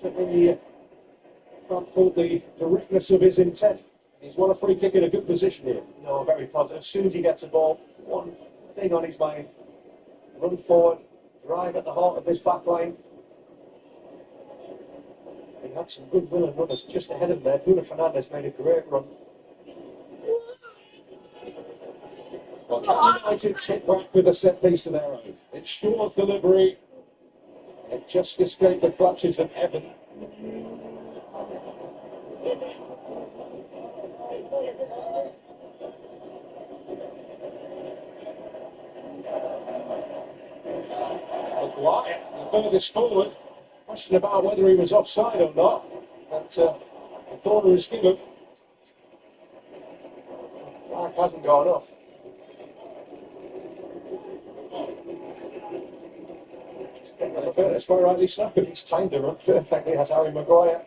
Certainly can't fault the directness of his intent. He's won a free kick in a good position here. No, very positive. As soon as he gets the ball, one thing on his mind: run forward, drive at the heart of this back line. He had some good willing runners just ahead of him there. Bruno Fernandes made a great run. Well, United hit back with a set piece of their own. It's Shaw's delivery. It just escaped the clutches of Evan. Maguire, the furthest forward. Question about whether he was offside or not. But the corner is given. The flag hasn't gone up. Just getting the fairness, quite rightly so. He's timed the run perfectly, as Harry Maguire.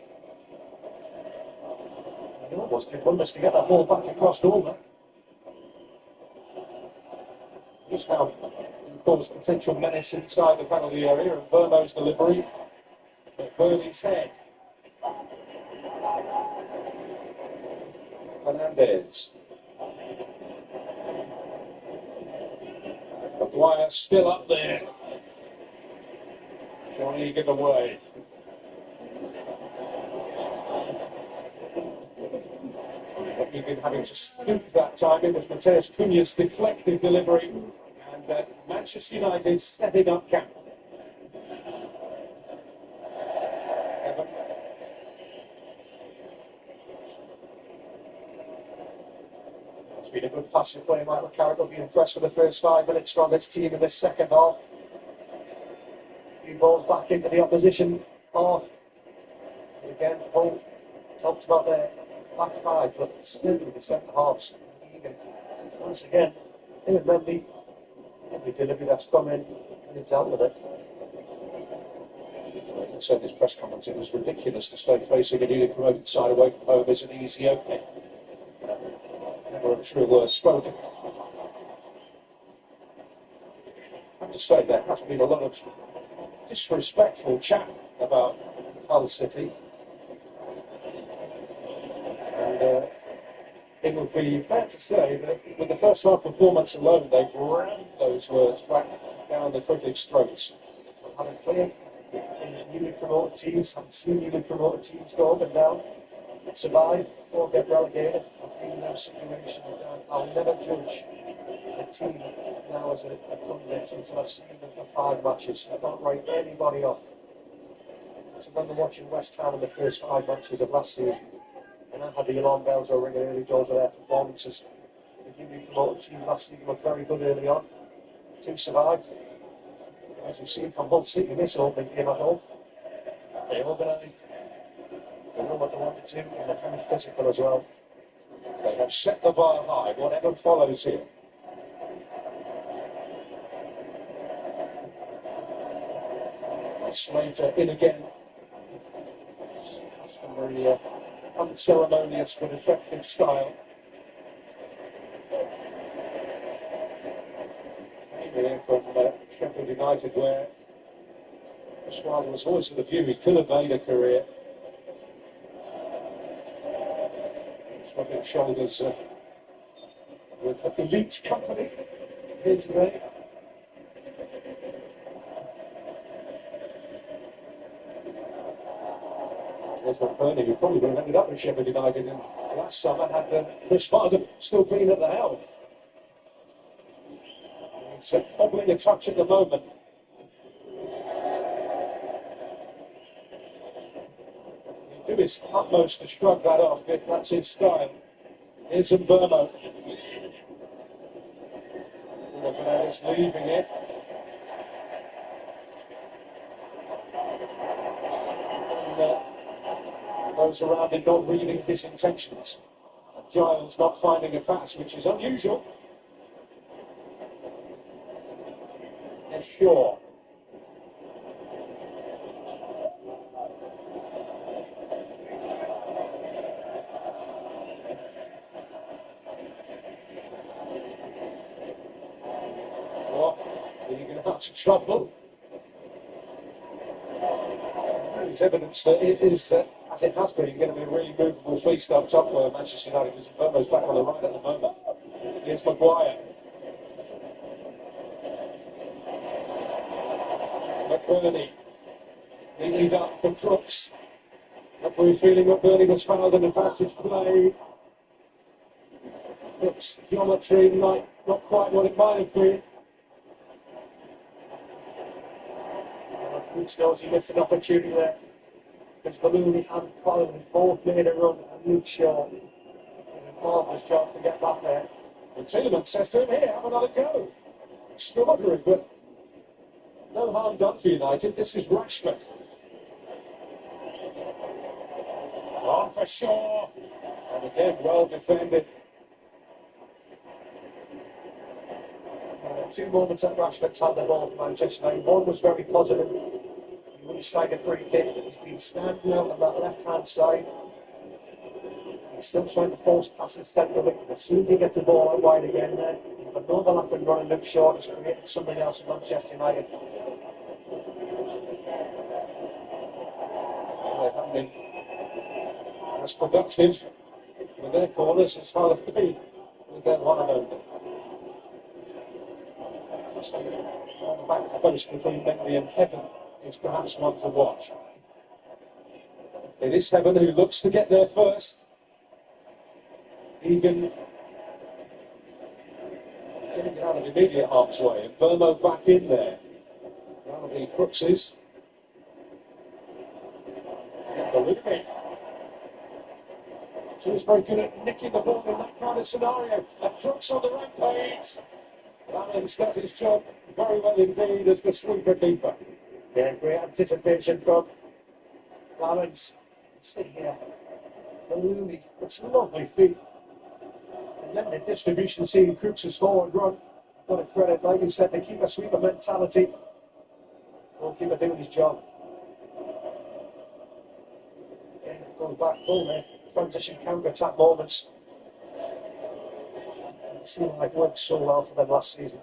He almost did wonders to get that ball back across goal there. He's now caused potential menace inside the penalty area, and Vermo's delivery. But Burnley's head. Fernandes. Maguire still up there. Johnny give away. We've been having to scoop that time. It was Matheus Cunha's deflected delivery, and Manchester United setting up camp. Evan. It's been a good passing play. Michael Carrick will be impressed with the first 5 minutes from his team in this second half. Few balls back into the opposition half. And again, Paul talked about their back 5, but still the second half's even. Once again, him and Mendy, every delivery that's come in, they've dealt with it. As I said in his press comments, it was ridiculous to stay facing a newly promoted side away from home as an easy opening. Never a true word spoken. I have to say, there has been a lot of disrespectful chat about Hull City. And it would be fair to say that with the first half performance alone, they've rammed those words back down the critics' throats. Having played in newly promoted teams, haven't seen newly promoted teams go up and down, survive or get relegated. I've been in those situations. I'll never judge a team now as a pundit until I've seen them for 5 matches. I don't write anybody off. So when they're watching West Ham in the first 5 matches of last season, and I had the alarm bells are ringing early doors of their performances. The newly promoted team last season were very good early on. 2 survived. As you've seen from Hull City in this opening game at home, they organised. They know what they wanted to, and they're very physical as well. They have set the bar high, whatever follows here. Slater in again. Customary unceremonious but effective style. Came here from Sheffield United, where Schweizer was always of the view he could have made a career. Shrugging shoulders with the elite company here today. There's McBurney, who probably would have ended up with Sheffield United in last summer had Chris Farden still been at the helm. He's hobbling a touch at the moment. He'll do his utmost to shrug that off if that's his style. Here's Mbeumo. Is leaving it. And those around him not reading his intentions. Giles not finding a pass, which is unusual. And Shaw. To trouble. There's evidence that it is, as it has been, going to be a really movable feast up top for Manchester United because Mbeumo's back on the right at the moment. Here's Maguire. McBurney. Leading up for Crooks. Every feeling McBurney was fouled and advantage played. Crooks' geometry not quite what it might have been. Crooks knows he missed an opportunity there. Because Ballooney and Collins both made a run, and Luke Shaw did a marvellous job to get back there. And Tielemans says to him, here, have another go. Extraordinary, but no harm done for United. This is Rashford. On for Shaw. And again, well defended. Two moments that Rashford's had the ball for Manchester United. One was very positive. He wouldn't side a free kick. He's been standing out on that left-hand side. He's still trying to force passes centrally. As soon as he gets the ball out wide again there, he's got an overlap and run and Luke Shaw has created something else in Manchester United. They haven't been as productive with their corners as Harley P. With their one and only. On the back of the post between Mendy and Heaven is perhaps one to watch. It is Heaven who looks to get there first. Egan getting it out of immediate harm's way, and Mbeumo back in there. One of the Crookses. And Ballooney. So he's very good at nicking the ball in that kind of scenario. And Crooks on the rampage. Lamans does his job very well indeed as the sweeper keeper. Yeah, great anticipation from Lamans. See here, Ballooney, it's lovely feet. And then the distribution seeing Crooks' forward run. Got to credit, like you said, the keeper sweeper mentality. Goalkeeper doing his job. Again, goes back full there. Transition counter-attack moments. It seemed like it worked so well for them last season.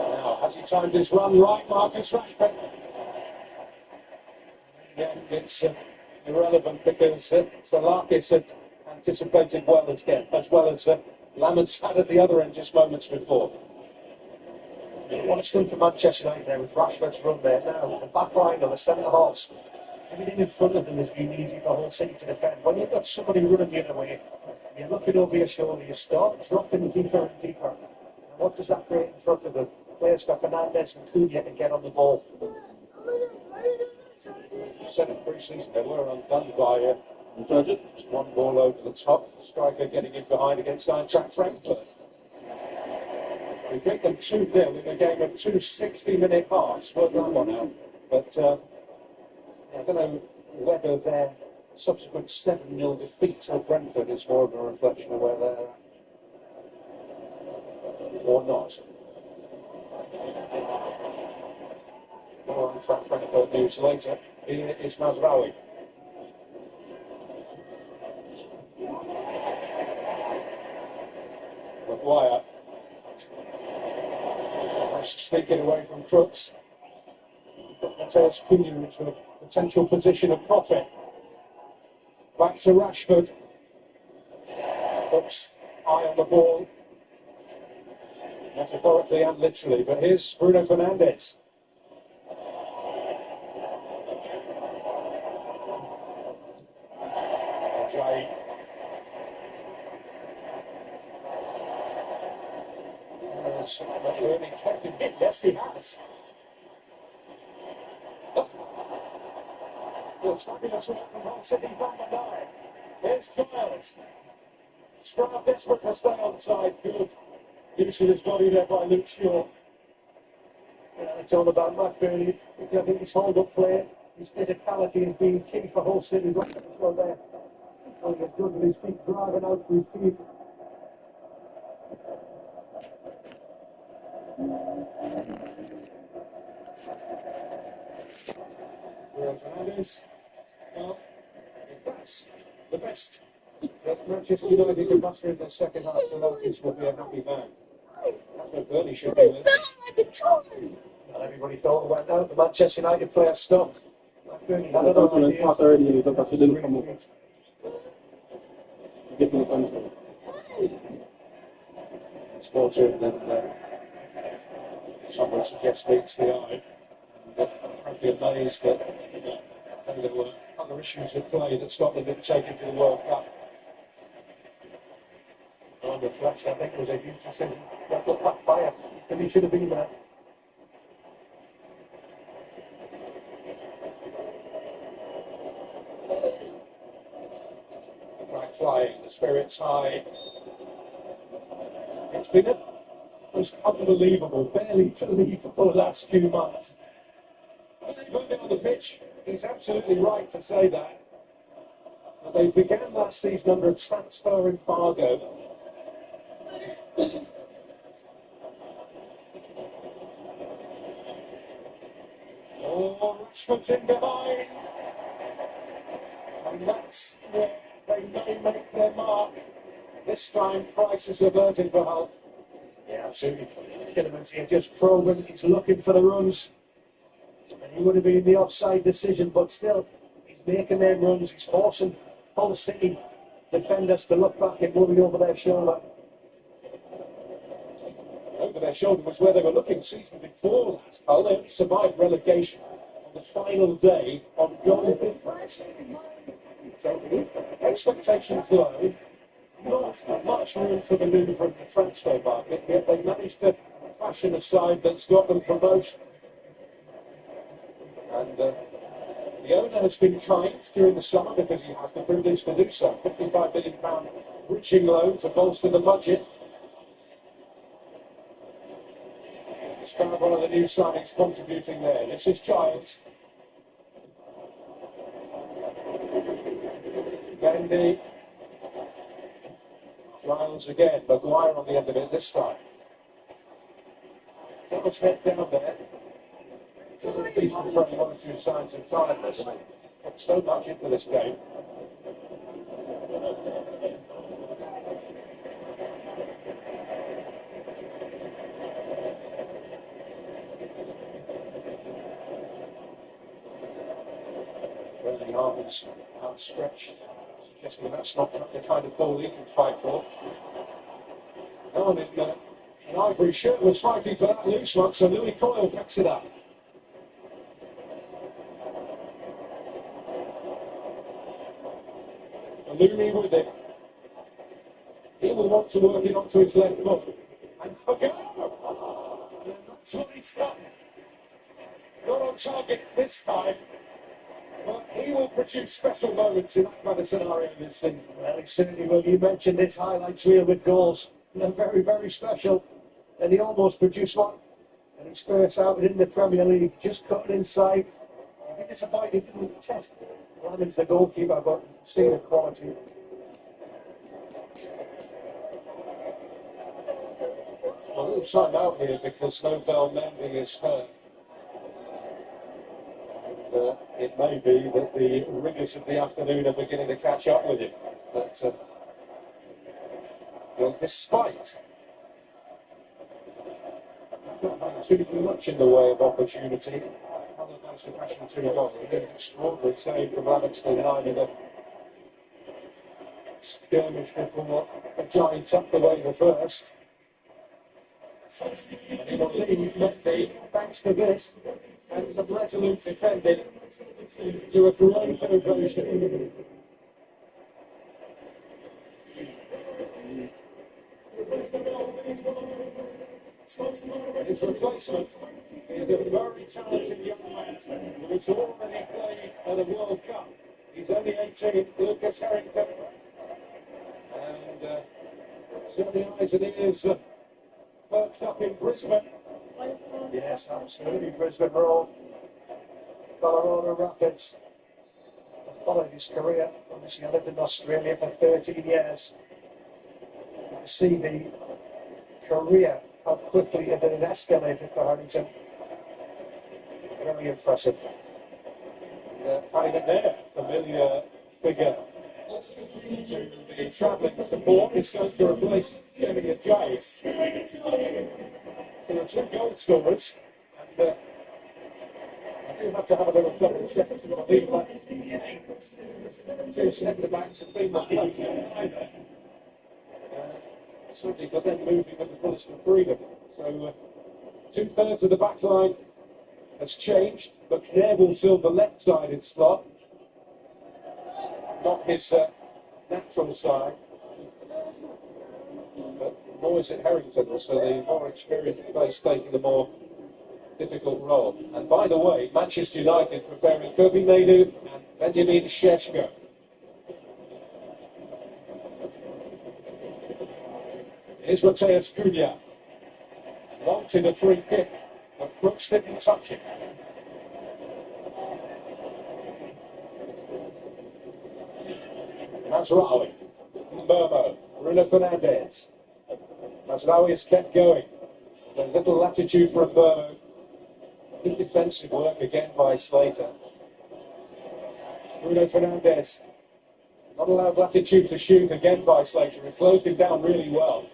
Now, has he timed his run right, Marcus Rashford? Yeah, it's irrelevant because Salakis had anticipated well as Lamans had at the other end just moments before. What a stint for Manchester United there with Rashford's run there. Now, the back line or the centre halves, everything in front of them has been easy for the whole City to defend. When you've got somebody running the other way, you're looking over your shoulder, you start dropping deeper and deeper. And what does that create in front of them? Players for Fernandes and Cunha to get on the ball. You said in pre-season they were undone by just one ball over the top. The striker getting in behind against Eintracht Frankfurt. We beat them 2-0 in a game of 2 60-minute halves. Work that one out. But I don't know whether their subsequent 7-0 defeat to Brentford is more of a reflection of where they're at or not. More on Eintracht Frankfurt news later. Here is Mazraoui. Maguire. Nice sneaking away from Crooks. Matheus Cunha into a potential position of profit. Back to Rashford. Hooks eye on the ball. Metaphorically and literally. But here's Bruno Fernandes. Jay. Has McBurney kept him in? Yes, he has. Well, it's fabulous work from Man City's number 9. Here's Giles. Stroud desperate to stay on side. Good use of his body there by Luke Shaw. It's all about McBurney. I think his hold-up play, his physicality has been key for Hull City right as well there. Oh, he's good with his feet driving out for his team. Fernandes. Well, if that's the best that Manchester United can muster in the second half, so Marcus will be a happy man. That's what Burnley should be with. Well, everybody thought it went out. The Manchester United player stopped. Burnley had other ideas. It's more to him than someone suggests meets the eye. And frankly amazed that there were other issues at play that Scotland didn't take into the World Cup. On reflection, I think it was a huge decision. That looked like fire, and he should have been there. The flag flying, the spirits high. It's been most unbelievable, barely believable the last few months. When they put him on the pitch, he's absolutely right to say that. But they began last season under a transfer embargo. Oh, Rashford's in behind. And that's where they may make their mark. This time, Price is averting for Hull. Yeah, absolutely. Tillemans here just probing, he's looking for the runs. And he would have been the offside decision, but still, he's making them runs. He's forcing Hull City defenders to look back and worry over their shoulder. Over their shoulder was where they were looking season before last. Hull, they only survived relegation on the final day on goal difference. So, expectations low. Not much room for manoeuvre in the transfer market, yet they managed to fashion a side that's got them promotion. And the owner has been kind during the summer because he has the privilege to do so. £55 million bridging loan to bolster the budget. It's kind of one of the new signings contributing there. This is Giles. Mendy. Giles again. Maguire on the end of it this time. Thomas head down there. He's been showing one or two signs of tiredness. Put so much into this game. Where the arms outstretched, suggesting that's not the kind of ball he can fight for. No one in an ivory shirt was fighting for that loose one, so Louis Coyle picks it up. Looney with it. He will want to work it onto his left foot. And okay. And that's what he's done. Not on target this time. But he will produce special moments in that kind of scenario this season. Well, he certainly will. You mentioned this highlights reel with goals. They're very, very special. And he almost produced one. And he's first out in the Premier League. Just cut it inside. I'd be disappointed he didn't test it. Lamin's the goalkeeper, but you can see the quality. Well, a little time out here because Nobel Mendy is hurt. And it may be that the rigours of the afternoon are beginning to catch up with him. But well, despite not having too much in the way of opportunity, Hull have Nice for crashing to the goal. He did an extraordinary save from Livingston line in the skirmish before the Johnny tucked away the first. And he will leave Messi, thanks to this, and some resolute defending, to a great ovation. His replacement is a very talented young man who's already played at a World Cup. He's only 18, Lucas Harrington. And certainly eyes and ears perked up in Brisbane. Yes, absolutely. Brisbane Roar, Colorado Rapids. I followed his career. Obviously, I lived in Australia for 13 years. You see the career, how quickly it had escalated for Harrington. Very impressive. Finding it there, familiar figure to be travelling support. It's going to replace Jimmy Ajayi. So the two goal scorers, and I do have to have a little double check to believe that two centre backs have been replaced either. Certainly for them moving with the fullest of freedom. So 2/3 of the back line has changed. McNair will fill the left-sided slot, not his natural side. But Moyes at Harrington, so the more experienced face taking the more difficult role. And by the way, Manchester United preparing Kobe Mainoo and Benjamin Šeško. Here's Mateus Cunha. Wanted a free kick, but Brooks didn't touch it. Mazraoui, Mbeumo, Bruno Fernandes. Mazraoui has kept going. A little latitude for Mbeumo. Good defensive work again by Slater. Bruno Fernandes. Not allowed latitude to shoot again by Slater. He closed him down really well.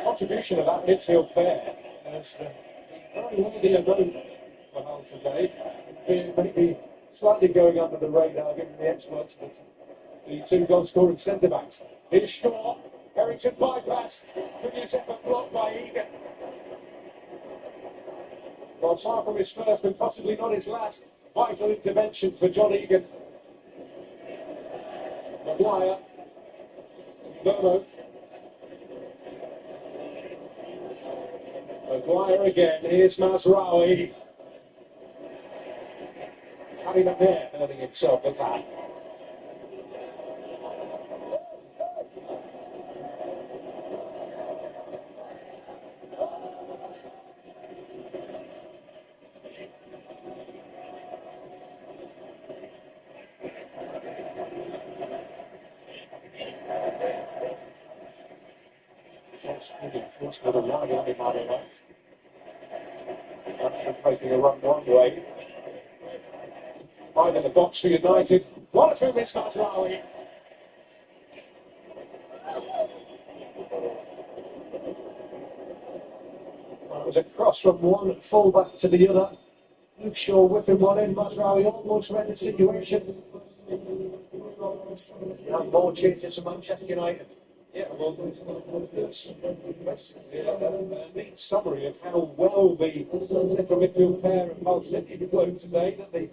Contribution of that midfield pair has been very worthy of note for Hull today. Maybe slightly going under the radar, given the experts, but the two goal-scoring centre-backs. Here's Shaw, Harrington bypassed, Cunha's effort blocked by Egan. Well, far from his first and possibly not his last vital intervention for John Egan. Maguire, Mbeumo. Maguire again, here's Mazraoui. Harry McNair earning himself a cap. Forced another run on him on the right. That's making a run one way. Five in the box for United. What a true miss, Mazraoui. Well, it was a cross from one full-back to the other. Luke Shaw whipping one in. Mazraoui almost read the situation. And more changes for Manchester United. Yeah, well, that's a neat summary of how well the central midfield pair of Hull City played today. That the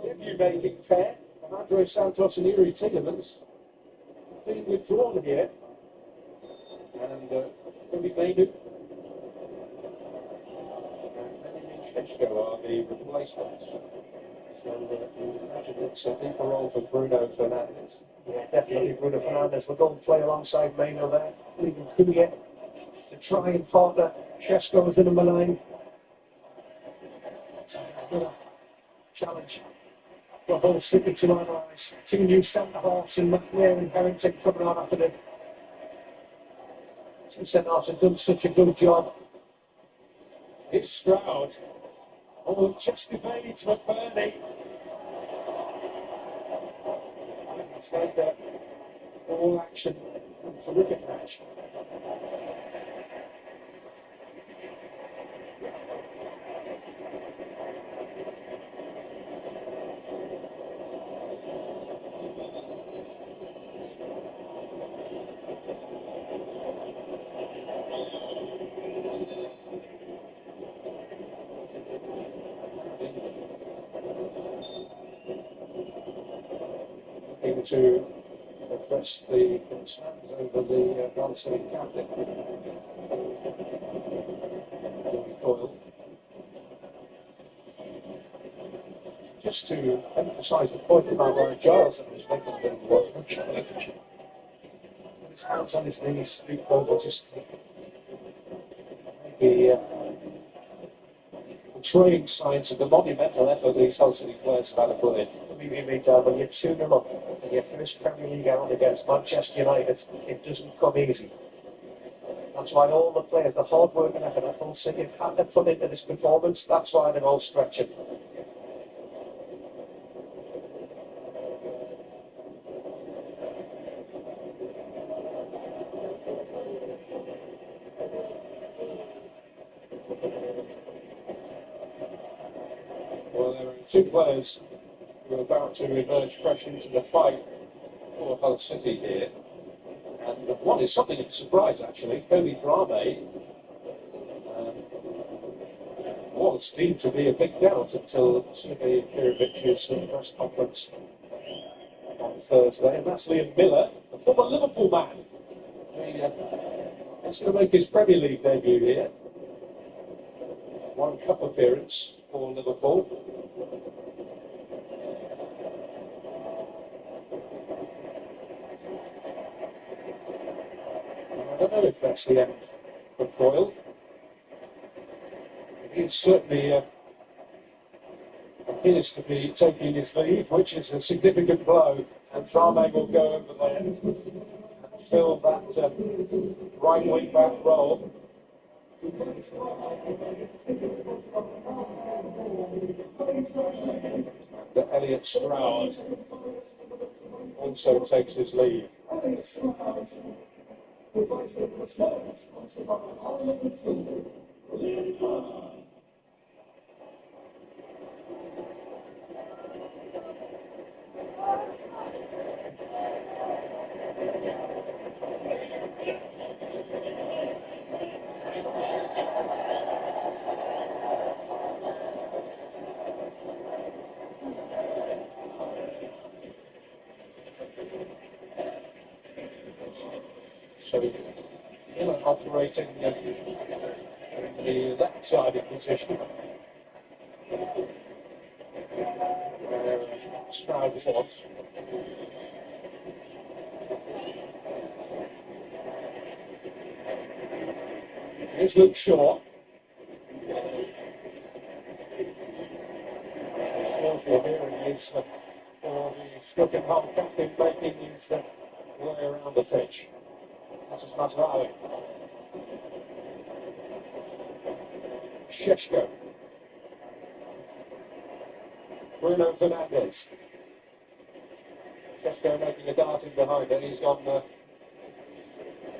debut-making pair, Andre Santos and Yuri Tillemans, being withdrawn here. And Kobe Mainoo and Benjamin Šeško are the replacements. So you imagine it's a deeper role for Bruno Fernandes. Yeah, definitely Bruno Fernandes, the goal play alongside Mainoo there, leaving Cunha to try and partner Šeško as the number 9. It's another challenge for Hull City to analyse. Two new centre-halves in McNair and Harrington coming on after them. Two centre-halves have done such a good job. It's Stroud. Oh, just evades McBurney. Slater, all action, terrific match. looking to address the concerns over the Varsity captain, Louis Coyle. Just to emphasise the point about Ryan Giles that was making a bit of work. His hands on his knees, stooped over just to maybe portraying signs of the monumental effort these Hull City players have had to put in. Believe you me, Dan, when you're 2-0 up and your first Premier League out against Manchester United, it doesn't come easy. That's why all the players, the hard work and effort that Hull City have had to put into this performance, that's why they're all stretching. Well, there are two players who are about to emerge fresh into the fight for Hull City here. And one is something of a surprise, actually. Kobe Drame was deemed to be a big doubt until Sergei Kirovic's press conference on Thursday. And that's Liam Miller, a former Liverpool man. He's going to make his Premier League debut here. One cup appearance for Liverpool. I don't know if that's the end for Coyle. He certainly appears to be taking his leave, which is a significant blow. And Drame will go over there and fill that right wing back role. And Elliot Stroud also takes his leave. So Miller operating in the left-sided position where Stroud was. Here's Luke Shaw. As you're hearing is for the stricken Hull captain making his way around the pitch. This is Masraoui. Sheshko. Bruno Fernandes. Sheshko making a dart in behind it. He's gone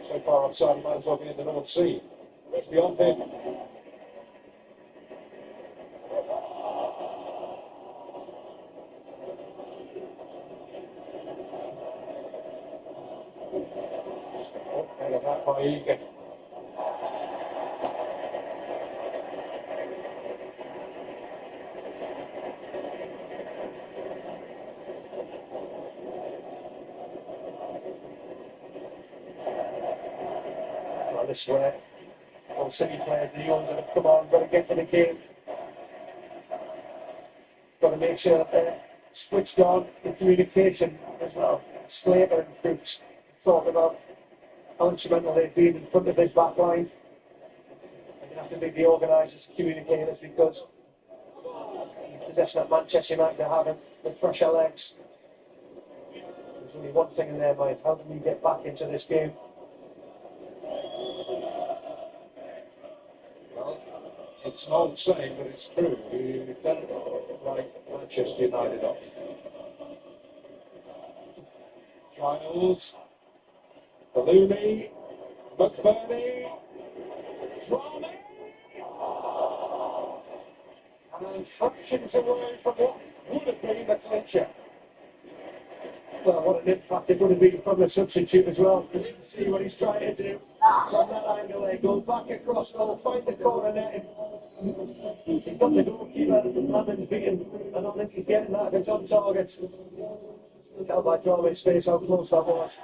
so far offside, he might as well be in the North Sea. It's beyond him. Out of that by Egan. Well, this is where all City players, the young ones, have come on, got to get to the game. Got to make sure that they're switched on in communication as well. Slater and Crooks talk about how instrumental they've been in front of his back line. And you have to be the organisers, the communicators, because the possession that Manchester United are having with fresher legs. There's only one thing in their mind: how do we get back into this game? Well, it's an old saying, but it's true. You don't write Manchester United off. Giles, Ballooney, McBurney, Drame, and fractions away from what would have been the clincher. Well, what an impact it would have been from the substitute as well. Let's see what he's trying to do from that angle there. Go back across goal, find the corner netting. He's got the goalkeeper, Lemons beaten, and on this he's getting that, it's on target. Tell by Drame's face how close that was.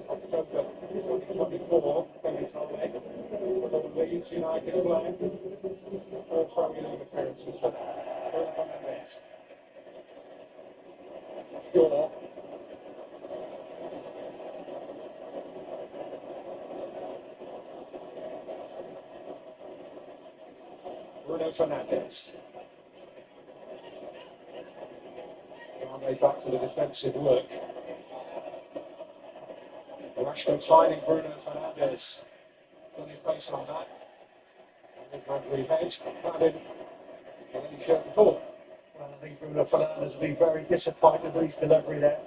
October 2024, Leeds United playing. All Premier League appearances for Bruno Fernandes. Shaw. Bruno Fernandes. Back to the defensive work. Rashford finding Bruno Fernandes. Putting place on that. And Bradley Hedge planted. And then he showed the ball. Well, I think Bruno Fernandes will be very disappointed with his delivery there.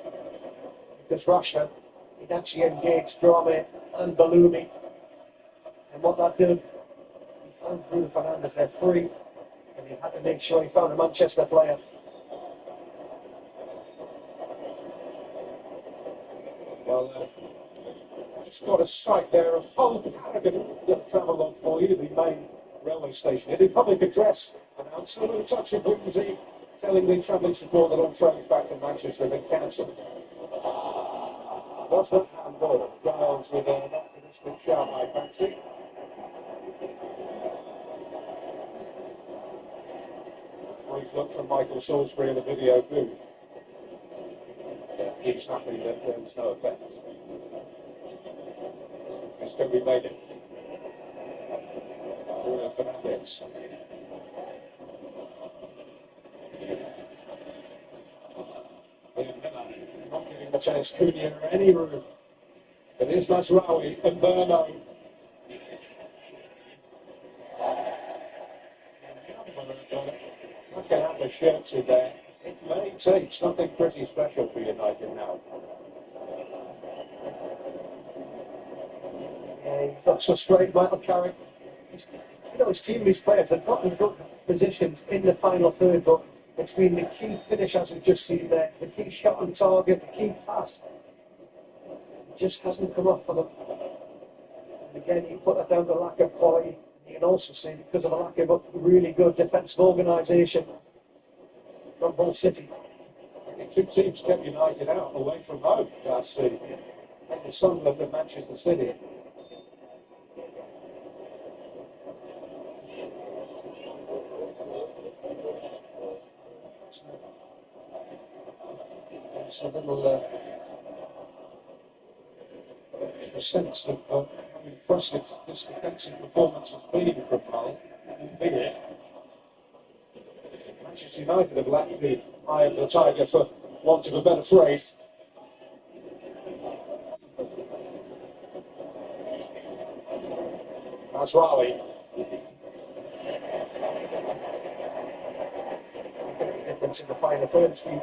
Because Rashford, he'd actually engaged Drame and Bellumi. And what that did, he found Bruno Fernandes there free. And he had to make sure he found a Manchester player. Well, just got a sight there of Hull Carrigan that travel on for you, the main railway station. The public address announcement with a touch of whimsy, telling the travelling support that all trains back to Manchester have been cancelled. Was that handball? Giles with an optimistic shout, I fancy. Brief look from Michael Salisbury in the video booth. He's happy that there was no effect. It's going to be made it. Bruno Fernandes. Not giving Matheus Cunha any room. But here's Mazraoui and Berno. Looking at the shirts in there. It may take something pretty special for United now. Yeah, he's not so straight, Michael Carrick. His team and his players, they've got in good positions in the final third, but it's been the key finish, as we've just seen there, the key shot on target, the key pass. It just hasn't come off for them. And again, you put that down to lack of quality. You can also say because of a lack of really good defensive organisation from Hull City. I think two teams kept United out away from home last season. And the Sunderland and Manchester City. There's a little extra sense of how impressive this defensive performance has been from Hull. Albeit Manchester United have lacked the eye of the tiger, for want of a better phrase. Mazraoui. The difference in the final third has been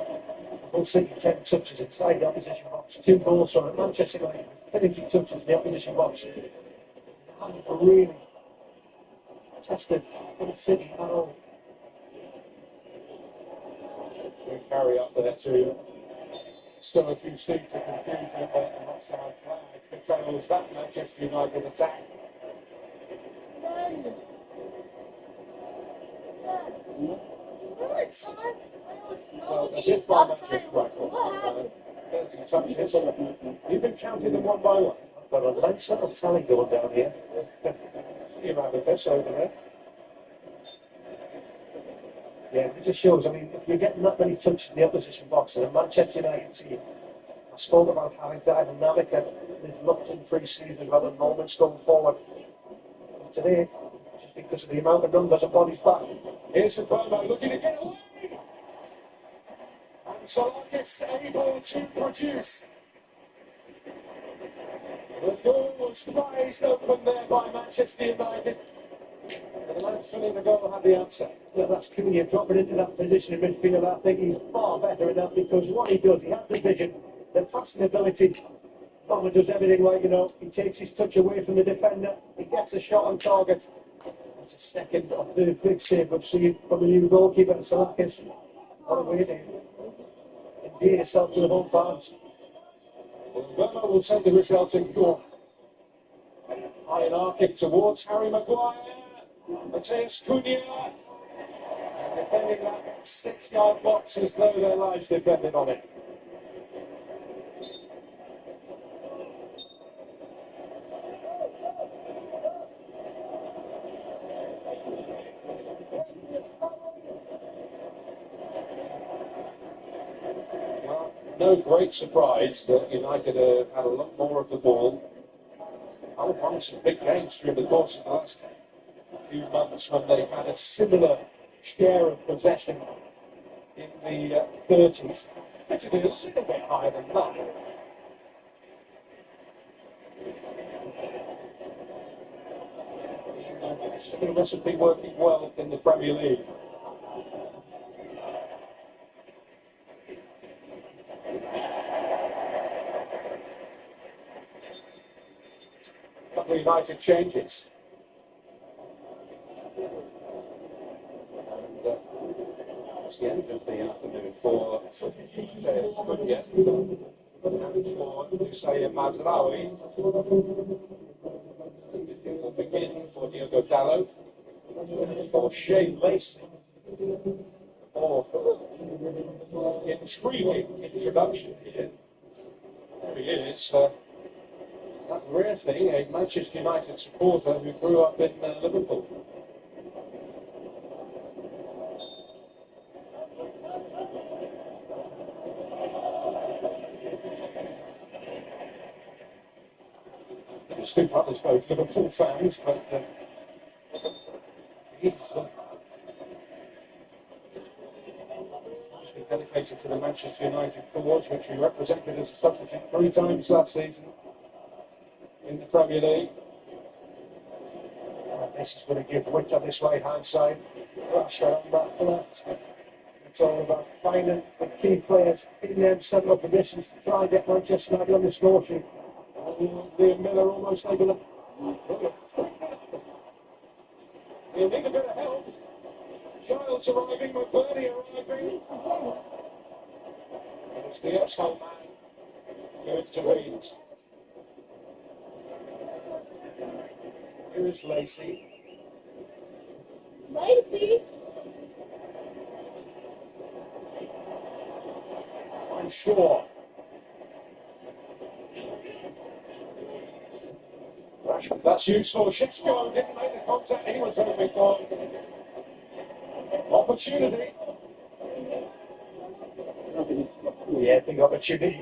Hull City 10 touches inside the opposition box, 2 goals from Manchester United, 50 touches in the opposition box. They haven't really tested Hull City at all. We carry up there to still a few seats of confusion there. The offside flag controls that Manchester United attack. Well, as if by magic, Michael. 30 touches. You've been counting them one by one. Got a nice little tally going down here. You're having this over there. Yeah, it just shows, I mean, if you're getting that many touches in the opposition box in a Manchester United team, I spoke about how dynamic and they've looked in pre-season well in moments going forward. And today, just because of the amount of numbers and bodies back. Here's Berno looking to get away. And Salakis able to produce. The door was prized open there by Manchester United. And the man filling the goal had the answer. Well, that's Cunha dropping into that position in midfield. I think he's far better in that because what he does, he has the vision, the passing ability. Bowman does everything right, he takes his touch away from the defender, he gets a shot on target. It's a second or third big save we've seen from the new goalkeeper, Salakis. What a way to endear yourself to the home fans. Berno will take the resulting goal. Iron arcing towards Harry Maguire. Mateus Cunha, and defending that 6-yard box as though their lives depended on it. Well, no great surprise that United have had a lot more of the ball. I would promise some big games during the course of the last few months when they've had a similar share of possession in the 30s. Actually, a little bit higher than that. Similar recipe working well in the Premier League. Couple of United changes. It's the end of the afternoon for Cunha and for Hussein Mazraoui. It will begin for Diogo Dalot and for Shea Lacey. Intriguing introduction here. There he is. That rare thing, a Manchester United supporter who grew up in Liverpool. His two brothers both Liverpool fans, but he's been dedicated to the Manchester United cause, which he represented as a substitute 3 times last season in the Premier League. This is going to give Winter this right-hand side. Pressure on that left. It's all about finding the key players in them central positions to try and get Manchester United on the score sheet. Liam Miller almost able to. He'll need a bit of help. Giles arriving, McBurney arriving. And it's the Epsom man who intervenes. Here is Lacey. Lacey? I'm sure. That's useful. Shishko didn't make the contact he was hoping for. Opportunity. Yeah, big opportunity.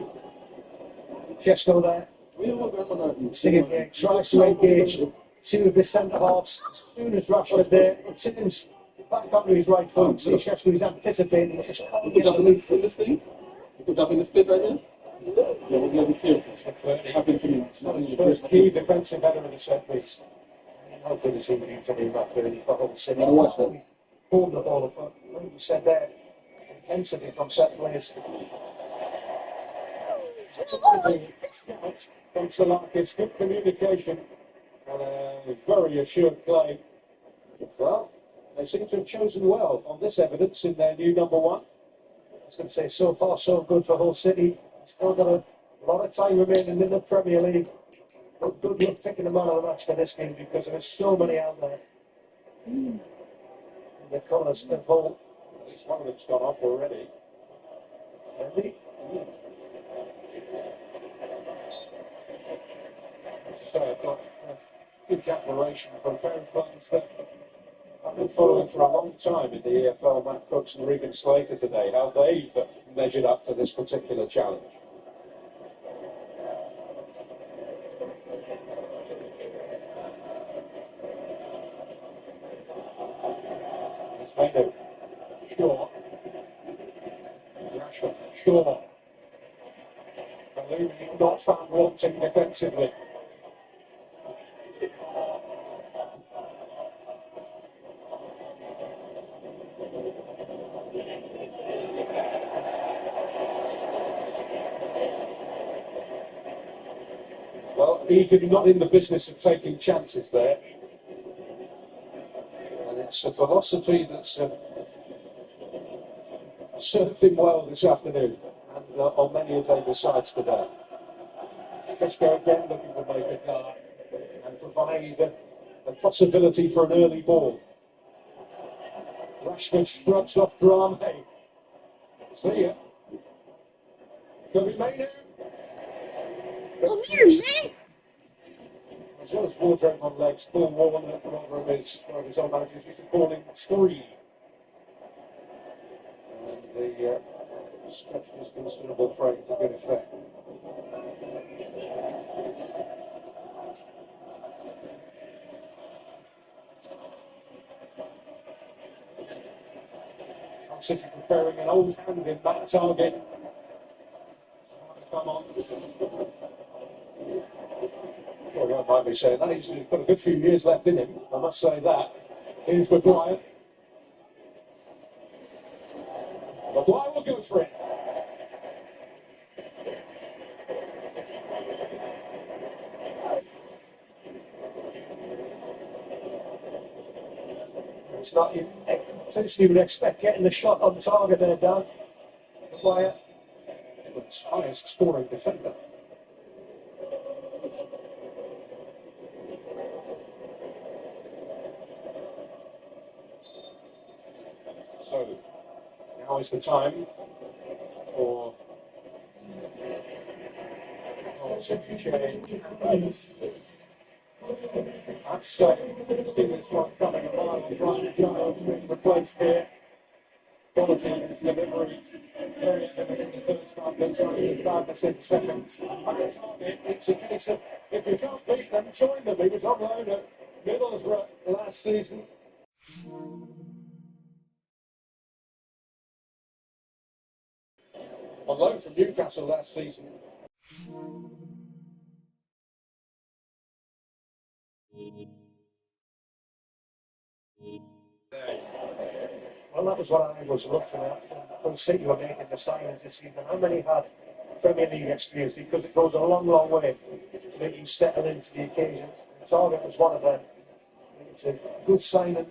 Shishko there. Singing there, tries to engage two of the centre halves. As soon as Rashford there, turns back onto his right foot. See Shishko is anticipating. Just can't get the lead for this thing. Put up in the split right there. Yeah, we're going to be careful. Happened to me. His first key defensive header in the set piece. Hopefully this evening to be back there. You've got all the same. Watch that. Pulled the ball up. Like you said there, defensively from set plays. From Salakis, good communication and a very assured play. Well, they seem to have chosen well on this evidence in their new number one. I was going to say, so far so good for Hull City. Still got a lot of time remaining in the Premier League. But good luck picking the man of the match for this game because there's so many out there. In the colours of Hull. At least one of them's gone off already. Really? Just I've got good declaration from parent fans that I've been following for a long time in the EFL, Matt Crooks and Regan Slater today, how they've measured up to this particular challenge. It's made it Shaw. Rashford, Shaw. Ballooning not found wanting defensively. Egan not in the business of taking chances there. And it's a philosophy that's served him well this afternoon and on many of the sides today. Shishko again looking to make a dart and provide a possibility for an early ball. Rashford scrubs off Drame. See ya. Kobe Mainu. As well as Wardrobe on legs, Paul Warner from one of his own managers used to call him Three. And the stretched his considerable frame to good effect. City preparing an old hand in that target. Come on. Well, you might be saying that. He's got a good few years left in him, I must say that. Here's Maguire. Maguire will go for it. It's not you potentially would expect getting the shot on target there, Dan. Maguire. England's highest scoring defender. So, now is the time for that's Stevens one coming a mile on Brian Giles being replaced here. Quality in his delivery. Very similar in the first half, goes on to Douglas in the second. It's a case of if you can't beat them, join them. He was on loan at Middlesbrough last season. On loan from Newcastle last season. Well, that was what I was looking at. When City were making the signings this season, how many had Premier League experience? Because it goes a long, long way to make you settle into the occasion. Target was one of them. It's a good signing.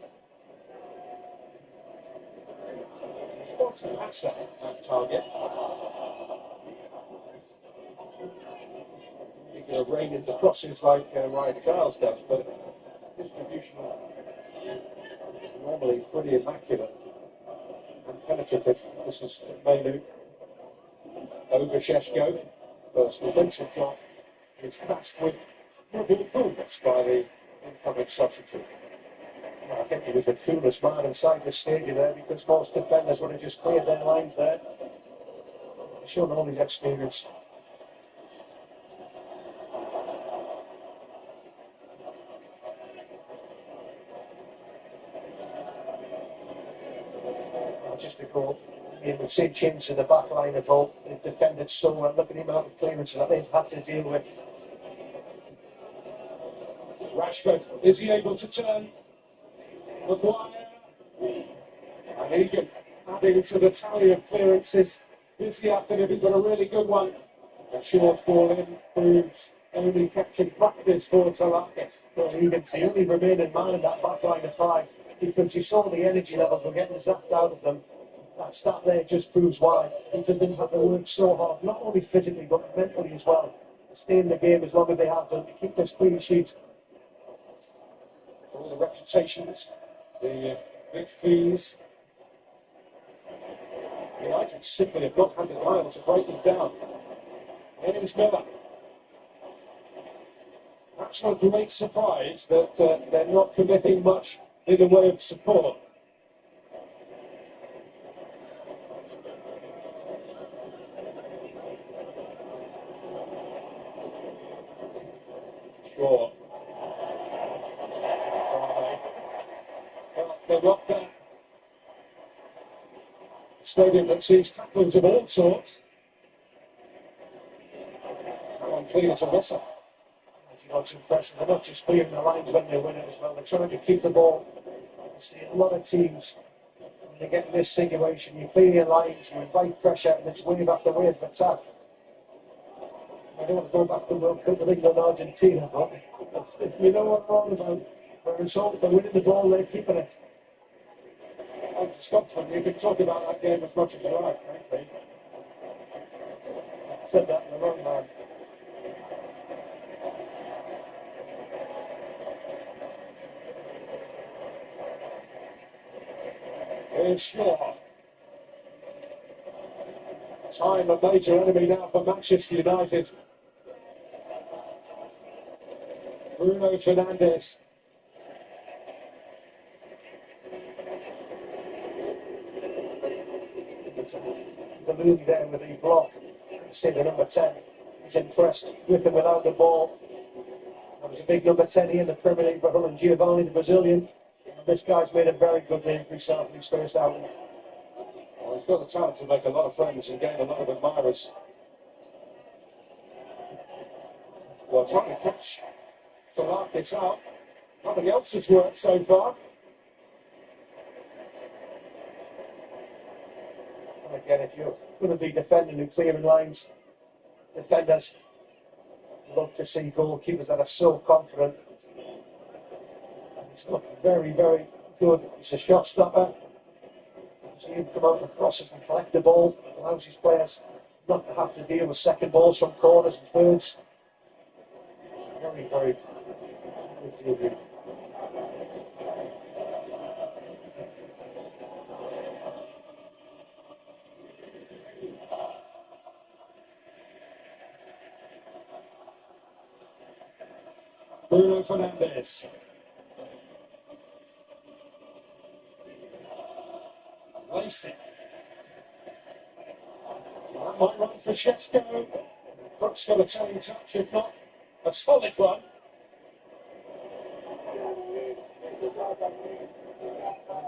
What to pass that Target? You can rein in the crosses like Ryan Giles does, but distribution normally pretty immaculate and penetrative. This is Mainu over Šeško. First defensive top is passed with improvements by the incoming substitute. I think he was the coolest man inside the stadium there because most defenders would have just cleared their lines there. He's shown all his experience. Just a goal. We've seen Chins in the back line of all. They've defended so well. Look at the amount of clearances that they've had to deal with. Rashford, is he able to turn? Maguire. And Egan adding to the tally of clearances this afternoon. He's got a really good one. And Shaw's ball in proves only kept in practice for Salakis. But Egan's the only remaining man in that back line of five because you saw the energy levels were getting zapped out of them. That stat there just proves why. Because they've had to work so hard, not only physically but mentally as well, to stay in the game as long as they have done, to keep this clean sheet. All the reputations, the big fees. United simply have not had the line to break them down. It is Miller. That's no great surprise that they're not committing much in the way of support. Sure. Well, they've got that stadium that sees tackles of all sorts. How unclear to Russell. What's impressive, they're not just clearing the lines when they win it as well, they're trying to keep the ball. You see a lot of teams, when they get in this situation, you clear your lines, you invite pressure, and it's wave after wave of attack. I don't want to go back to the World Cup with England and Argentina, but you know what I'm on about. Whereas all they're winning the ball, they're keeping it. As a Scotsman, you can talk about that game as much as you like, frankly. I said that in the wrong man. Here's Shaw. Time a major enemy now for Manchester United. Bruno Fernandes. The lead there with the block. You see the number 10. He's impressed with and without the ball. That was a big number 10 here in the Premier League for Hull and Giovanni, the Brazilian. This guy's made a very good name for himself in his first outing. Well, he's got the talent to make a lot of friends and gain a lot of admirers. Well, trying to catch Salakis out. Nothing else has worked so far. And again, if you're going to be defending and clearing lines, defenders love to see goalkeepers that are so confident. He's looked very, very good. He's a shot stopper. See him come out for crosses and collect the ball. Allows his players not to have to deal with second balls from corners and thirds. Very, very good delivery. Bruno Fernandes. Lacey. That might run for Sheshko. Cook's got a turning touch, if not a solid one.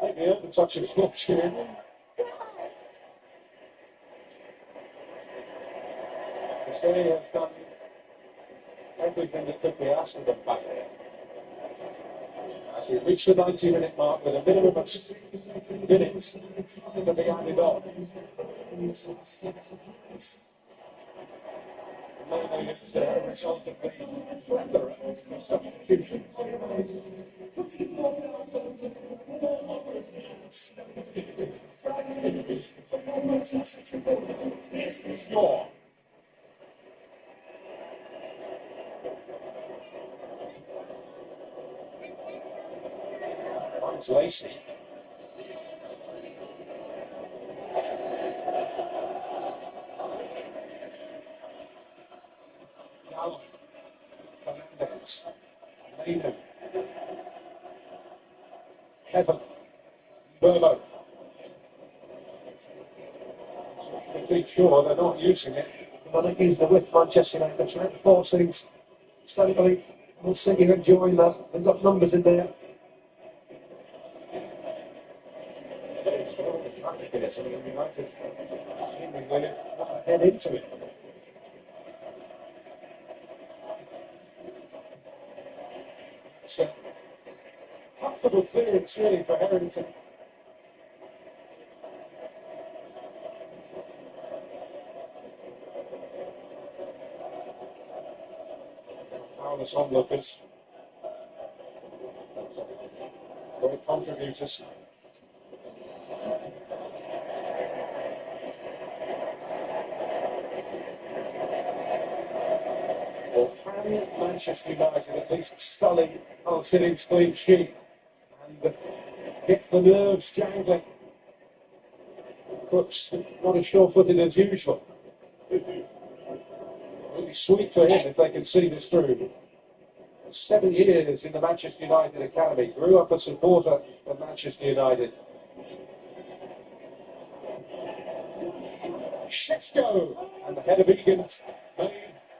Maybe earned a touch of fortune. So they have done everything that could be asked of them back there. As we reach the 90-minute mark with a minimum of 6 minutes to be added on. Maybe it's a result of the substitution. Score. It's Lacey. Gallo. Fernandes. Lehman. Heaven. Burlow. To be sure they're not using it. They're not using the width Manchester United. They're trying to force things slightly. We'll see you enjoying that. They've got numbers in there. United seemingly head into it. It's a comfortable clearance really for Harrington. Powerless onlookers. Great contributors. Can Manchester United at least sully Hull City's clean sheet and get the nerves jangling? Crooks not as sure-footed as usual. It'll be sweet for him if they can see this through. 7 years in the Manchester United academy, grew up a supporter of Manchester United. Sheshko and the head of Egan's made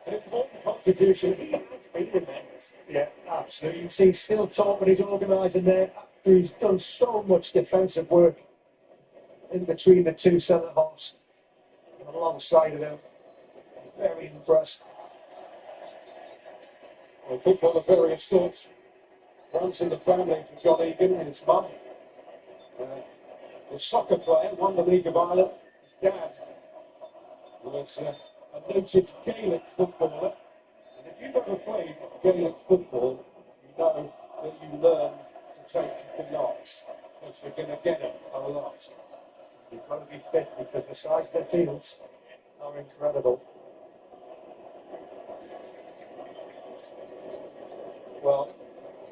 an important contribution. He has been immense. Yeah, absolutely. You see, still top when he's organising there. He's done so much defensive work in between the two centre halves and alongside of him. Very impressed. Well, football of various sorts runs in the family for John Egan and his mum. A soccer player, won the League of Ireland. His dad was a noted Gaelic footballer. And if you've ever played Gaelic football, you know that you learn to take the knocks, because you're going to get them a lot. You've got to be fit because the size of their fields are incredible. Well,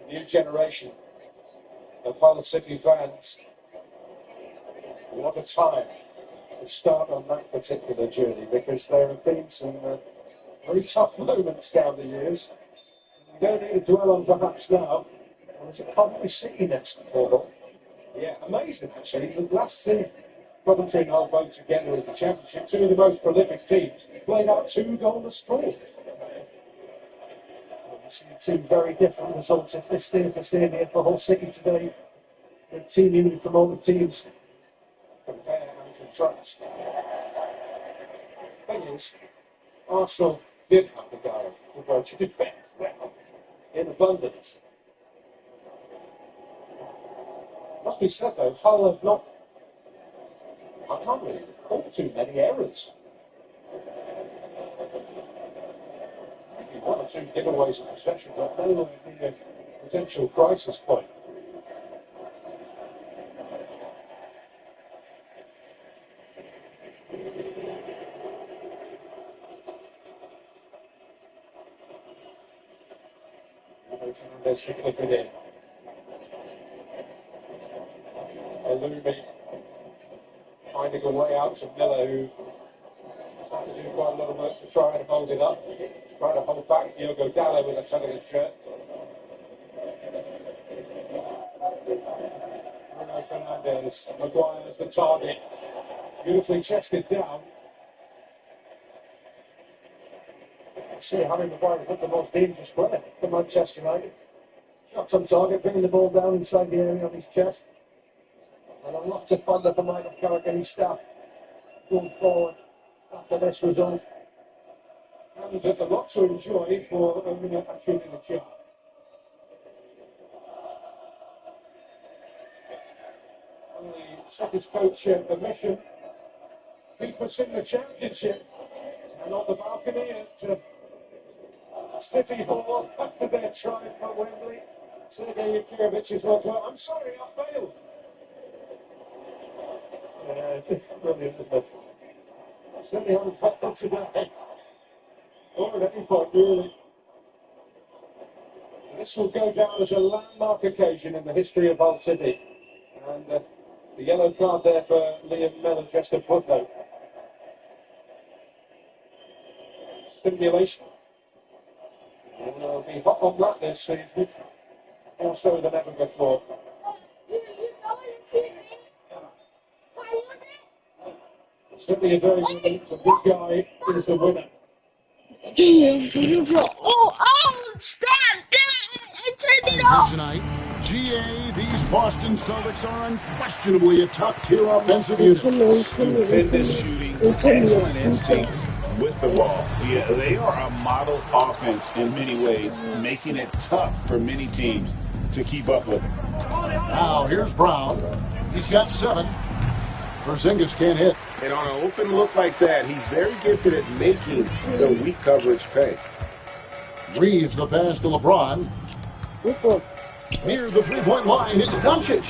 new generation of Hull City fans What a time to start on that particular journey, because there have been some very tough moments down the years. We don't need to dwell on perhaps now. There's a Coventry City next for them. Yeah, amazing actually. Last season, Coventry and Hull both together in the Championship, two of the most prolific teams, played out 2 goalless draws. We've seen 2 very different results. If this stays the same here for Hull City today, the team newly promoted teams compare and contrast. The thing is, Arsenal did have the guy to go to defence down in abundance. Must be said though, Hull have not, I can't really recall too many errors. Maybe 1 or 2 giveaways of possession, but nowhere near a potential crisis point. Fernandes to clip it in. Elumi finding a way out to Miller, who has had to do quite a lot of work to try and hold it up. He's trying to hold back Diogo Dallo with a tug of his shirt. Bruno Fernandes, Maguire as the target, beautifully chested down. See, Harry Maguire has looked the most dangerous player for Manchester United. Shots on target, bringing the ball down inside the area on his chest. And a lot to ponder for Michael Carrick and his staff going forward after this result. And a lot to enjoy for Omina Achille Achille. And the Scottish coach, the mission, keep us in the Championship. And on the balcony at City Hall after their triumph at Wembley, Sergei Yakirevich words, well, I'm sorry, I failed. It's brilliant, isn't it? Certainly haven't felt that today. Or at any point, really. This will go down as a landmark occasion in the history of Hull City. And the yellow card there for Liam Miller, just a footnote. Stimulation. And they'll be hot on that this season, more so than ever before. Certainly a very good, a big guy is the winner. Stop! I turned it off! Tonight, GA, these Boston Celtics are unquestionably a top-tier offensive unit. Stupendous shooting, excellent instincts with the ball. Yeah, they are a model offense in many ways, making it tough for many teams to keep up with them. Now, here's Brown. He's got 7. Porzingis can't hit. And on an open look like that, he's very gifted at making the weak coverage pay. Reeves the pass to LeBron. Near the three-point line, it's Doncic.